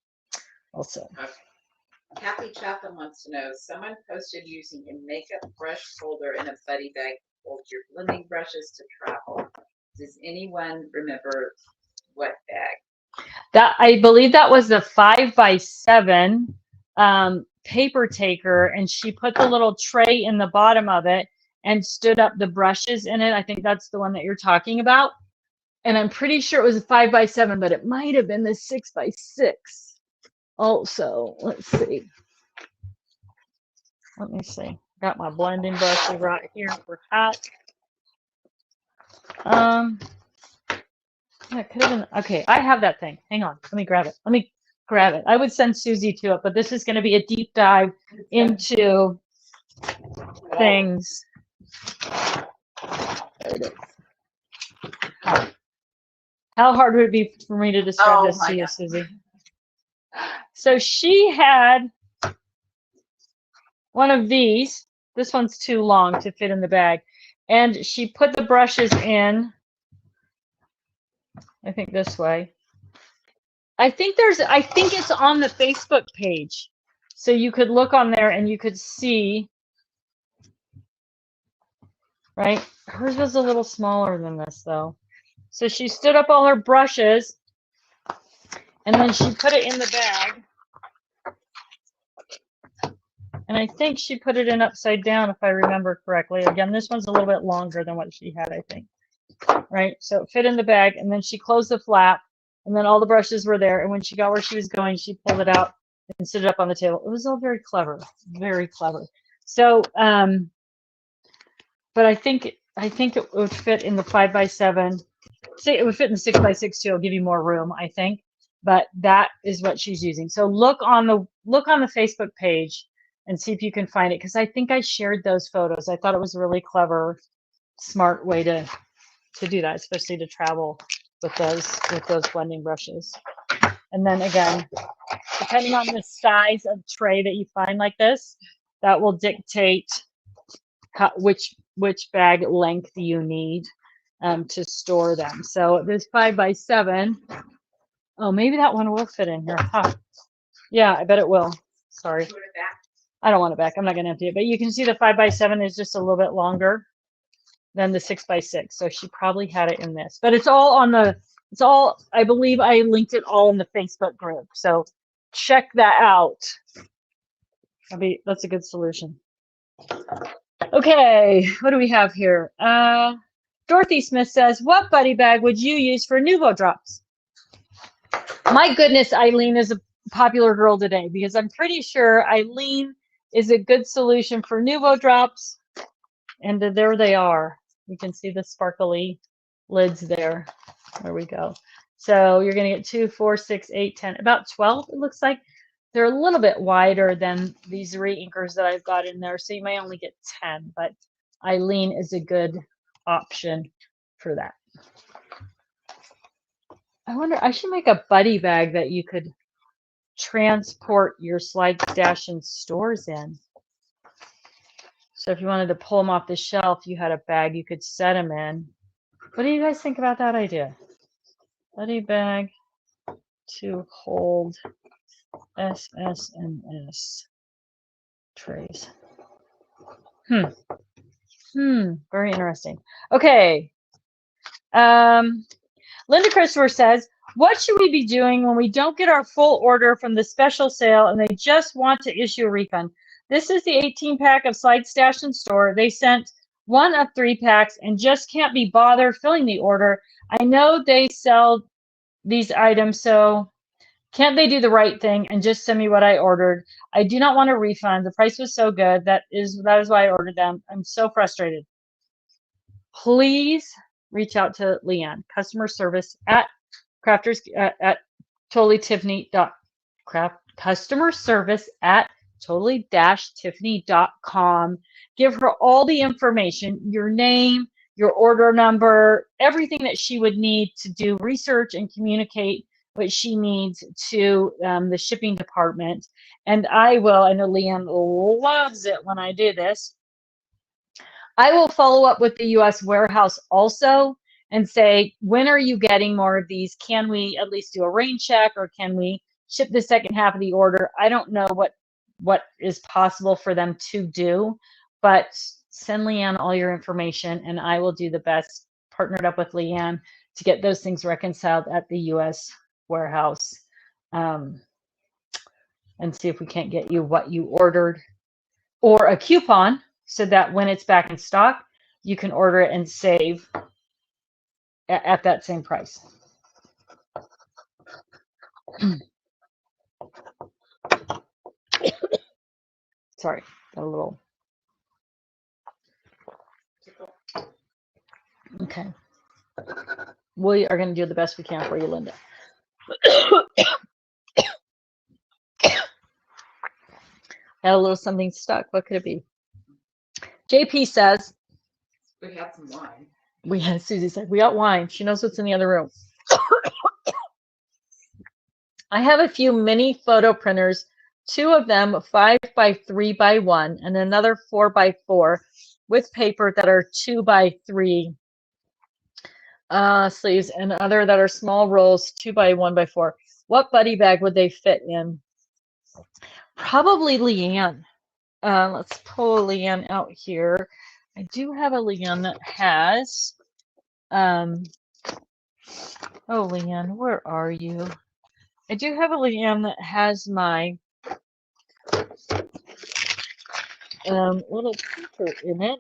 S1: also.
S2: Okay. Kathy Chaplin wants to know, someone posted using a makeup brush holder in a buddy bag to hold your blending brushes to travel. Does anyone remember what bag?
S1: That, I believe that was the 5 by 7 paper taker, and she put the little tray in the bottom of it and stood up the brushes in it. I think that's the one that you're talking about. And I'm pretty sure it was a 5 by 7, but it might have been the 6 by 6. Also, let's see. Let me see. Got my blending brushes right here for hot. It could have been, okay, I have that thing. Hang on. Let me grab it. Let me grab it. I would send Susie to it, but this is going to be a deep dive into things. There it is. How hard would it be for me to describe this to you, Susie? So she had one of these. This one's too long to fit in the bag. And she put the brushes in, I think this way. I think it's on the Facebook page. So you could look on there and you could see, right? Hers was a little smaller than this though. So she stood up all her brushes and then she put it in the bag. And I think she put it in upside down, if I remember correctly. Again, this one's a little bit longer than what she had, I think. Right? So it fit in the bag, and then she closed the flap, and then all the brushes were there. And when she got where she was going, she pulled it out and stood it up on the table. It was all very clever, very clever. So, but I think it would fit in the 5 by 7. Say it would fit in the 6 by 6 too. It'll give you more room, I think. But that is what she's using. So look on the Facebook page and see if you can find it, because I think I shared those photos. I thought it was a really clever, smart way to do that, especially to travel with those blending brushes. And then again, depending on the size of tray that you find like this, that will dictate which bag length you need to store them. So this 5 by 7. Oh, maybe that one will fit in here. Huh. Yeah, I bet it will. Sorry. I don't want it back. I'm not going to empty it. But you can see the 5 by 7 is just a little bit longer than the 6 by 6. So she probably had it in this. But it's all on the, I believe I linked it all in the Facebook group. So check that out. That's a good solution. Okay, what do we have here? Dorothy Smith says, what buddy bag would you use for Nuvo drops? My goodness, Eileen is a popular girl today because I'm pretty sure Eileen is a good solution for Nuvo drops. And there they are. You can see the sparkly lids there. There we go. So you're going to get 2, 4, 6, 8, 10, about 12. It looks like they're a little bit wider than these re-inkers that I've got in there. So you may only get 10, but Eileen is a good option for that. I wonder, I should make a buddy bag that you could transport your slide stash and stores in. So if you wanted to pull them off the shelf, you had a bag you could set them in. What do you guys think about that idea? Buddy bag to hold SSNS trays. Very interesting. Okay. Linda Christopher says, what should we be doing when we don't get our full order from the special sale and they just want to issue a refund? This is the 18-pack of Slide Stash and Store. They sent 1 of 3 packs and just can't be bothered filling the order. I know they sell these items, so can't they do the right thing and just send me what I ordered? I do not want a refund. The price was so good. That is why I ordered them. I'm so frustrated. Please reach out to Leanne, customer service at crafters at customer service at totally-tiffany.com. Give her all the information, your name, your order number, everything that she would need to do research and communicate what she needs to the shipping department. And I know Leanne loves it when I do this. I will follow up with the U.S. warehouse also and say, when are you getting more of these? Can we at least do a rain check, or can we ship the second half of the order? I don't know what is possible for them to do, but send Leanne all your information and I will do the best, partnered up with Leanne, to get those things reconciled at the U.S. warehouse and see if we can't get you what you ordered, or a coupon so that when it's back in stock, you can order it and save at that same price. Sorry, got a little. Okay. We are going to do the best we can for you, Linda. Got a little something stuck. What could it be? JP says,
S2: We had some wine.
S1: Susie said, we got wine. She knows what's in the other room. I have a few mini photo printers, 2 of them 5 by 3 by 1 and another 4 by 4 with paper that are 2 by 3 sleeves and other that are small rolls 2 by 1 by 4. What buddy bag would they fit in? Probably Leanne. Let's pull Leanne out here. I do have a Leanne that has, oh, Leanne, where are you? I do have a Leanne that has my little paper in it.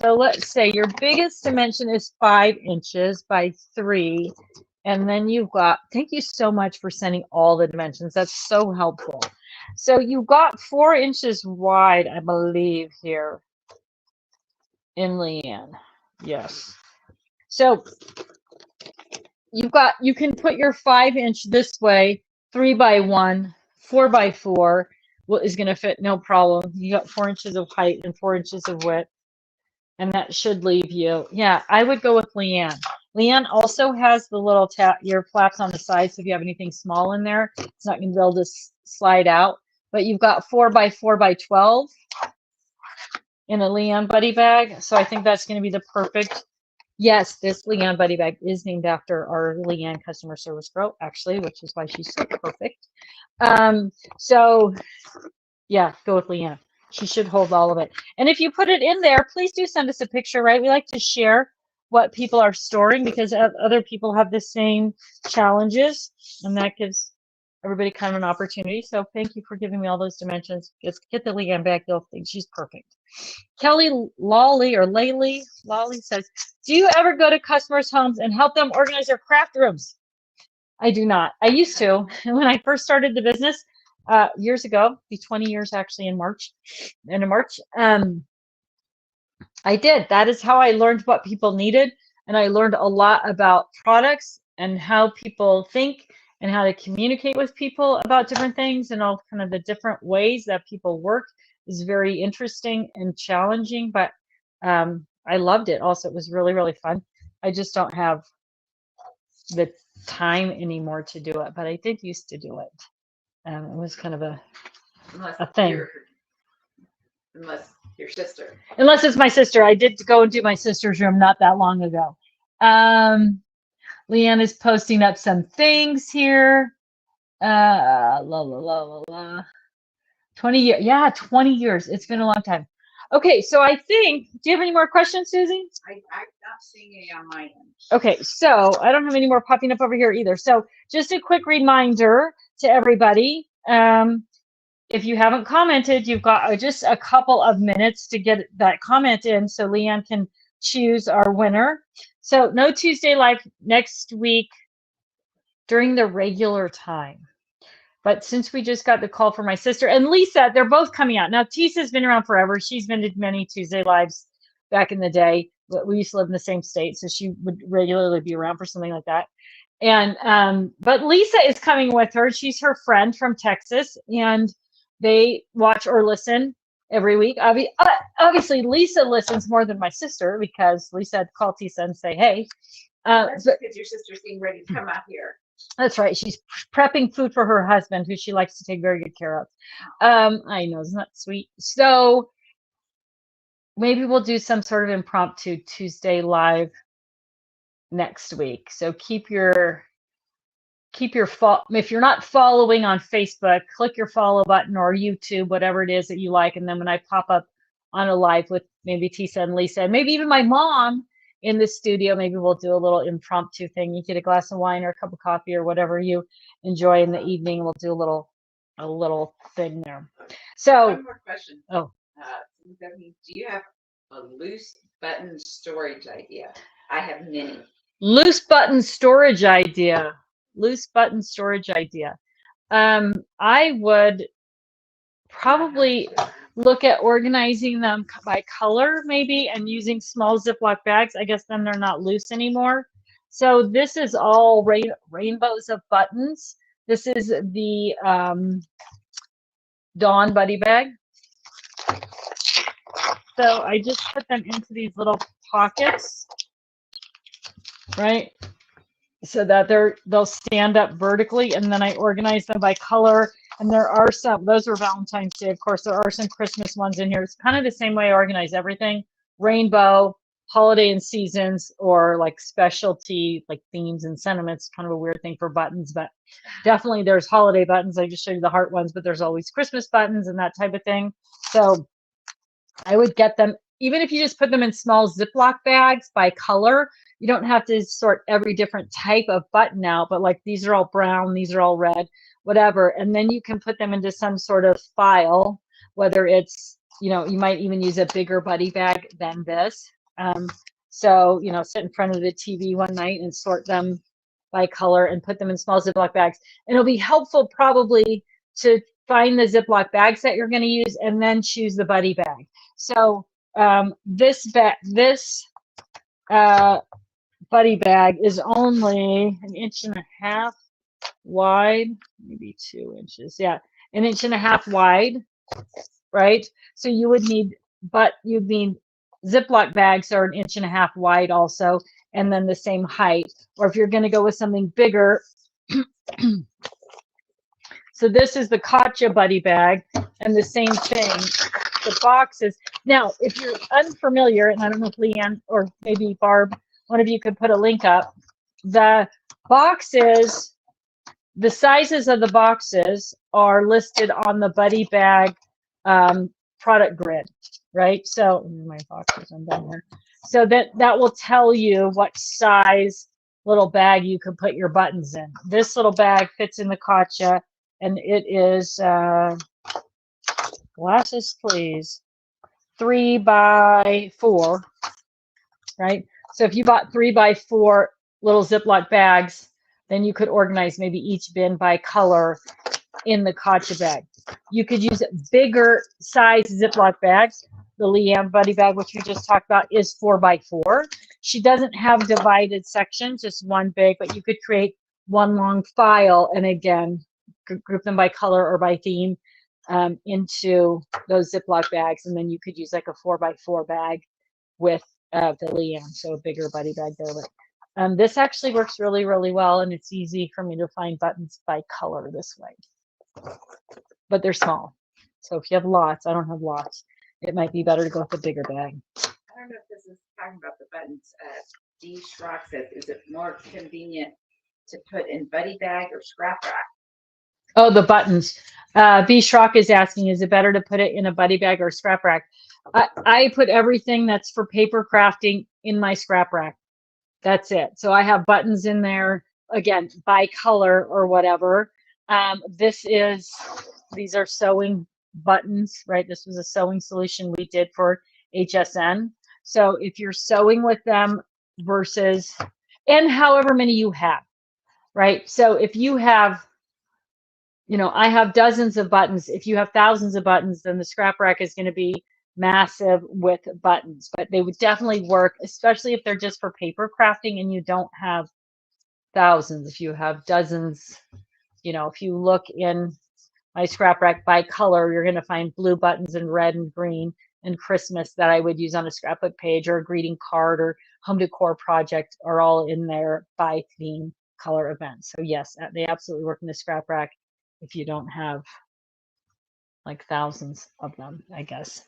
S1: So let's say your biggest dimension is 5 inches by 3. And then you've got, thank you so much for sending all the dimensions. That's so helpful. So you've got 4 inches wide, I believe, here in Leanne. Yes. So you can put your 5 inch this way, 3 by 1, 4 by 4 is going to fit no problem. You got 4 inches of height and 4 inches of width. And that should leave you. Yeah, I would go with Leanne. Leanne also has the little your flaps on the side, so if you have anything small in there, it's not going to be able to slide out. But you've got 4 by 4 by 12 in a Leanne buddy bag, so I think that's going to be the perfect. Yes, this Leanne buddy bag is named after our Leanne customer service girl, actually, which is why she's so perfect. So yeah, go with Leanne. She should hold all of it. And if you put it in there, please do send us a picture, right? We like to share what people are storing because other people have the same challenges, and that gives everybody kind of an opportunity. So thank you for giving me all those dimensions. Just get the Leanne back. You'll think she's perfect. Kelly Lawley or Laley says, do you ever go to customers' homes and help them organize their craft rooms? I do not. I used to. And when I first started the business years ago, be 20 years actually in March, end of March, I did. That is how I learned what people needed. And I learned a lot about products and how people think and how to communicate with people about different things and all kind of the different ways that people work is very interesting and challenging. But I loved it. Also, it was really, really fun. I just don't have the time anymore to do it, but I did used to do it. It was kind of a thing.
S2: Unless your sister.
S1: Unless it's my sister. I did go and do my sister's room not that long ago. Leanne is posting up some things here. 20 years. Yeah, 20 years. It's been a long time. Okay, so I think, do you have any more questions, Susie?
S2: I'm not seeing any on my end.
S1: Okay, so I don't have any more popping up over here either. So just a quick reminder to everybody. If you haven't commented, you've got just a couple of minutes to get that comment in so Leanne can choose our winner. So no Tuesday Live next week during the regular time. But since we just got the call from my sister and Lisa, they're both coming out. Now, Tisa's been around forever. She's been to many Tuesday Lives back in the day. But we used to live in the same state, so she would regularly be around for something like that. And but Lisa is coming with her. She's her friend from Texas, and they watch or listen every week. Obviously, Lisa listens more than my sister because Lisa had to call Tisa and say, hey.
S2: That's because your sister's getting ready to come out here.
S1: That's right. She's prepping food for her husband, who she likes to take very good care of. I know, isn't that sweet? So maybe we'll do some sort of impromptu Tuesday Live next week. So keep your if you're not following on Facebook, click your follow button or YouTube, whatever it is that you like. And then when I pop up on a live with maybe Tisa and Lisa, and maybe even my mom in the studio, maybe we'll do a little impromptu thing. You get a glass of wine or a cup of coffee or whatever you enjoy in the evening. We'll do a little thing there. So
S2: one more question.
S1: Oh,
S2: do you have a loose button storage idea? I have many.
S1: Loose button storage idea. I would probably look at organizing them by color maybe and using small Ziploc bags. I guess then they're not loose anymore. So this is all rainbows of buttons. This is the Dawn Buddy Bag. So I just put them into these little pockets, right? So that they'll stand up vertically, and then I organize them by color. And there are some, those are Valentine's Day, of course. There are some Christmas ones in here. It's kind of the same way I organize everything. Rainbow, holiday and seasons, or like specialty, like themes and sentiments. Kind of a weird thing for buttons, but definitely there's holiday buttons. I just showed you the heart ones, but there's always Christmas buttons and that type of thing. So I would get them, even if you just put them in small Ziploc bags by color. You don't have to sort every different type of button out, but like these are all brown, these are all red, whatever. And then you can put them into some sort of file, whether it's, you might even use a bigger buddy bag than this. So, sit in front of the TV one night and sort them by color and put them in small Ziploc bags. And it'll be helpful probably to find the Ziploc bags that you're going to use and then choose the buddy bag. So this buddy bag is only 1.5 inches wide, maybe 2 inches. Yeah, 1.5 inches wide, right? So you would need, you'd need Ziploc bags are 1.5 inches wide also, and then the same height. Or if you're going to go with something bigger, so this is the Katja buddy bag, and the same thing. The boxes. Now, if you're unfamiliar, and I don't know if Leanne or maybe Barb, one of you could put a link up. The boxes, the sizes of the boxes are listed on the buddy bag product grid, right? So my boxes are down here. So that will tell you what size little bag you can put your buttons in. This little bag fits in the Katja. and it is, glasses, please, 3 by 4, right? So if you bought 3 by 4 little Ziploc bags, then you could organize maybe each bin by color in the gotcha bag. You could use bigger size Ziploc bags. The Leanne Buddy bag, which we just talked about, is 4 by 4. She doesn't have divided sections, just one big, but you could create one long file and again, group them by color or by theme into those Ziploc bags. And then you could use like a 4 by 4 bag with the Leanne, so a bigger Buddy bag there. But this actually works really, really well, and it's easy for me to find buttons by color this way. But they're small. So if you have lots, I don't have lots, it might be better to go with a bigger bag.
S2: I don't know if this is talking about the buttons. D. Schrock says, is it more convenient to put in buddy bag or scrap rack?
S1: Oh, the buttons. B. Schrock is asking, is it better to put it in a buddy bag or scrap rack? I put everything that's for paper crafting in my scrap rack. That's it. So I have buttons in there, again, by color or whatever. These are sewing buttons, right? This was a sewing solution we did for HSN. So if you're sewing with them versus, and however many you have, right? So if you have, you know, I have dozens of buttons. If you have thousands of buttons, then the scrap rack is going to be massive with buttons, but they would definitely work, especially if they're just for paper crafting and you don't have thousands. If you have dozens, you know, if you look in my scrap rack by color, you're going to find blue buttons and red and green and Christmas that I would use on a scrapbook page or a greeting card or home decor project are all in there by theme color events. So yes, they absolutely work in the scrap rack if you don't have like thousands of them, I guess.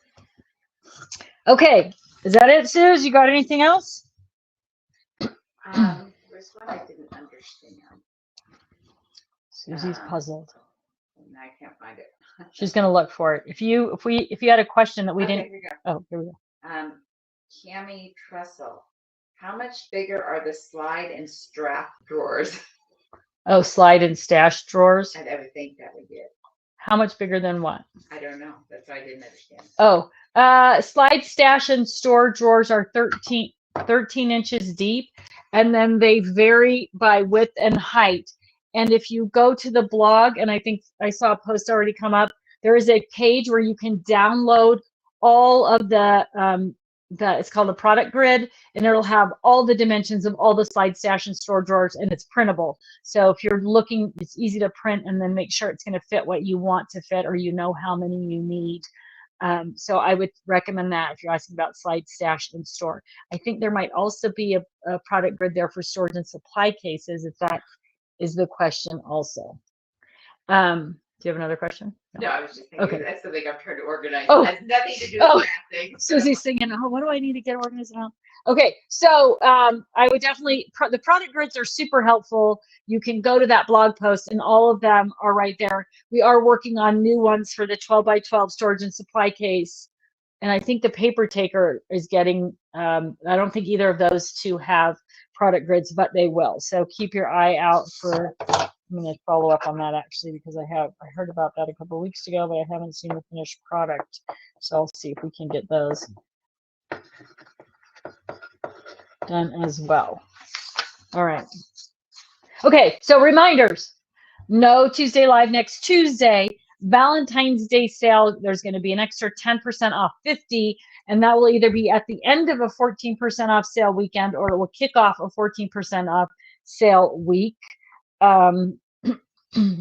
S1: Okay, is that it, Suze? You got anything else?
S2: There's one I didn't understand.
S1: Susie's puzzled.
S2: And I can't find it.
S1: She's gonna look for it. If you had a question that we
S2: Okay,
S1: didn't.
S2: here we go.
S1: Oh, here we go.
S2: Cami Trestle. How much bigger are the slide and strap drawers?
S1: Oh, slide and stash drawers.
S2: I would think that would get.
S1: How much bigger than what?
S2: I don't know. That's why I didn't understand.
S1: Oh, slide, stash, and store drawers are 13 inches deep, and then they vary by width and height. And if you go to the blog, and I think I saw a post already come up, there is a page where you can download all of it's called a product grid, and it'll have all the dimensions of all the slide, stash, and store drawers, and it's printable. So if you're looking, it's easy to print and then make sure it's going to fit what you want to fit, or you know how many you need. So I would recommend that if you're asking about slide, stash, and store. I think there might also be a product grid there for storage and supply cases, if that is the question also. Do you have another question?
S2: No, I was just thinking
S1: Okay.
S2: that's something I'm trying to organize.
S1: Oh.
S2: It has nothing to do
S1: Oh.
S2: with crafting.
S1: Susie's thinking, oh, what do I need to get organized around? Okay, so I would definitely, the product grids are super helpful. You can go to that blog post and all of them are right there. We are working on new ones for the 12 by 12 storage and supply case. And I think the paper taker is getting, I don't think either of those two have product grids, but they will. So keep your eye out for, I'm going to follow up on that actually, because I heard about that a couple of weeks ago, but I haven't seen the finished product. So I'll see if we can get those done as well. All right. Okay, so reminders. No Tuesday Live next Tuesday. Valentine's Day sale, there's going to be an extra 10% off 50, and that will either be at the end of a 14% off sale weekend, or it will kick off a 14% off sale week.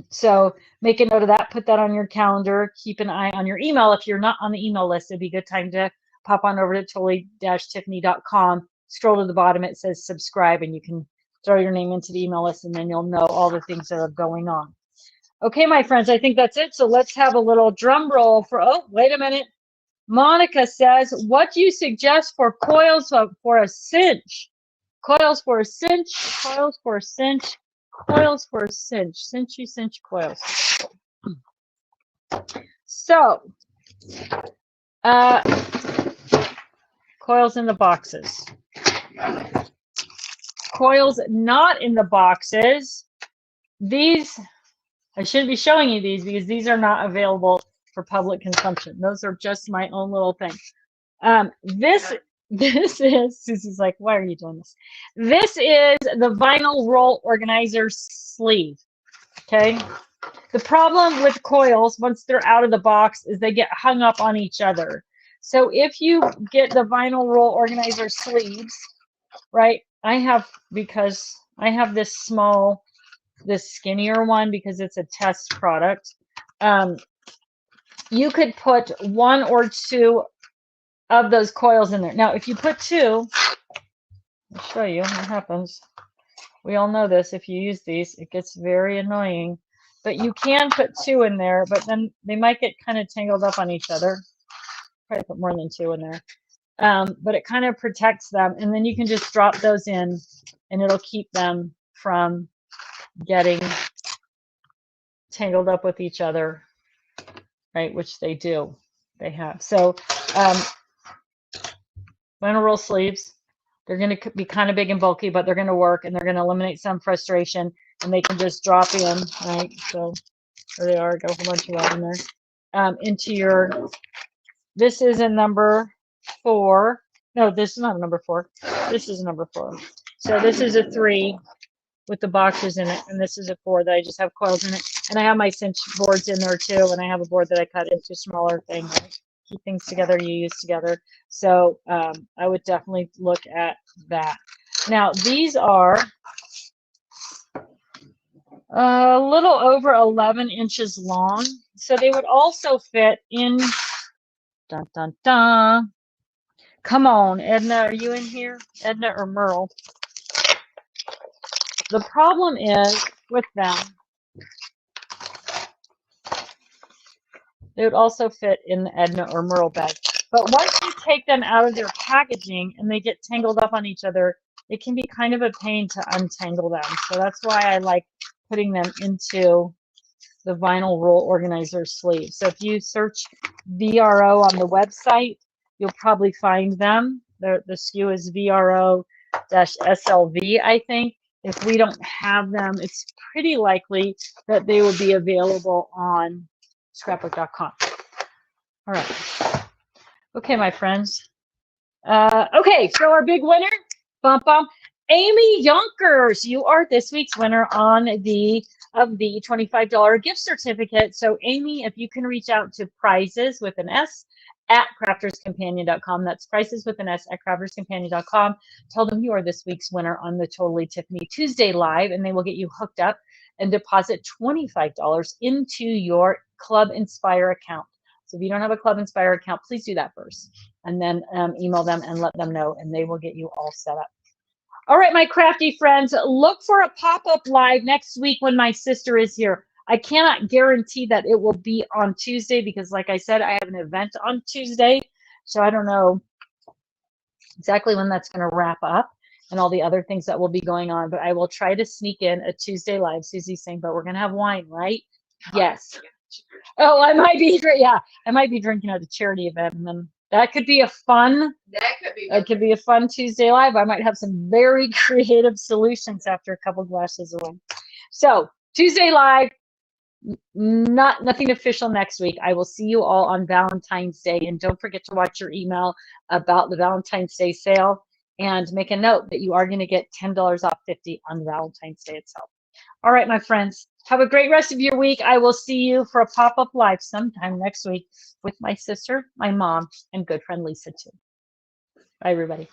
S1: So make a note of that, put that on your calendar, keep an eye on your email. If you're not on the email list, it'd be a good time to pop on over to totally-tiffany.com, scroll to the bottom, it says subscribe, and you can throw your name into the email list, and then you'll know all the things that are going on. Okay, my friends, I think that's it. So let's have a little drum roll for, oh, wait a minute. Monica says, what do you suggest for coils for a cinch? Coils for a cinch, coils for a cinch, coils for a cinch, cinchy cinch coils. So, coils in the boxes. Coils not in the boxes. These I shouldn't be showing you these because these are not available for public consumption. Those are just my own little thing. This is, Susie's like, why are you doing this? This is the vinyl roll organizer sleeve. Okay. The problem with coils, once they're out of the box, is they get hung up on each other. So if you get the vinyl roll organizer sleeves, right? Because I have this skinnier one because it's a test product. You could put 1 or 2 of those coils in there. Now, if you put 2, I'll show you what happens. We all know this. If you use these, it gets very annoying. But you can put 2 in there, but then they might get kind of tangled up on each other. Probably put more than 2 in there. But it kind of protects them. And then you can just drop those in, and it'll keep them from getting tangled up with each other, right? Which they do. They have. So vinyl roll sleeves, they're going to be kind of big and bulky, but they're going to work, and they're going to eliminate some frustration, and they can just drop in, right? So there they are. Got a whole bunch of that in there. Into your, this is a number 4. No, this is not a number 4. This is a number 4. So this is a 3 with the boxes in it, and this is a 4 that I just have coils in it. And I have my cinch boards in there too, and I have a board that I cut into smaller things. Keep things together, you use together. So I would definitely look at that. Now, these are a little over 11 inches long. So they would also fit in, dun, dun, dun. Come on, Edna, are you in here? Edna or Merle? The problem is with them, they would also fit in the Edna or Merle bag. But once you take them out of their packaging and they get tangled up on each other, it can be kind of a pain to untangle them. So that's why I like putting them into the vinyl roll organizer sleeve. So if you search VRO on the website, you'll probably find them. The SKU is VRO-SLV, I think. If we don't have them, it's pretty likely that they will be available on scrapbook.com. All right. Okay, my friends. Okay, so our big winner, bum bum, Amy Yonkers. You are this week's winner of the $25 gift certificate. So Amy, if you can reach out to prizes with an S at crafterscompanion.com. That's prices with an S at crafterscompanion.com. Tell them you are this week's winner on the Totally Tiffany Tuesday Live, and they will get you hooked up and deposit $25 into your Club Inspire account. So if you don't have a Club Inspire account, please do that first, and then email them and let them know, and they will get you all set up. All right, my crafty friends, look for a pop-up live next week when my sister is here. I cannot guarantee that it will be on Tuesday because, like I said, I have an event on Tuesday. So I don't know exactly when that's going to wrap up and all the other things that will be going on. But I will try to sneak in a Tuesday live. Susie's saying, but we're going to have wine, right? Yes. Oh, I might be drinking at a charity event, and then that could be a fun. That could be a fun Tuesday live. I might have some very creative solutions after a couple glasses of wine. So Tuesday live. Nothing official next week. I will see you all on Valentine's Day, and don't forget to watch your email about the Valentine's Day sale, and make a note that you are going to get $10 off 50 on Valentine's Day itself. All right, my friends, have a great rest of your week. I will see you for a pop-up live sometime next week with my sister, my mom, and good friend Lisa too. Bye, everybody.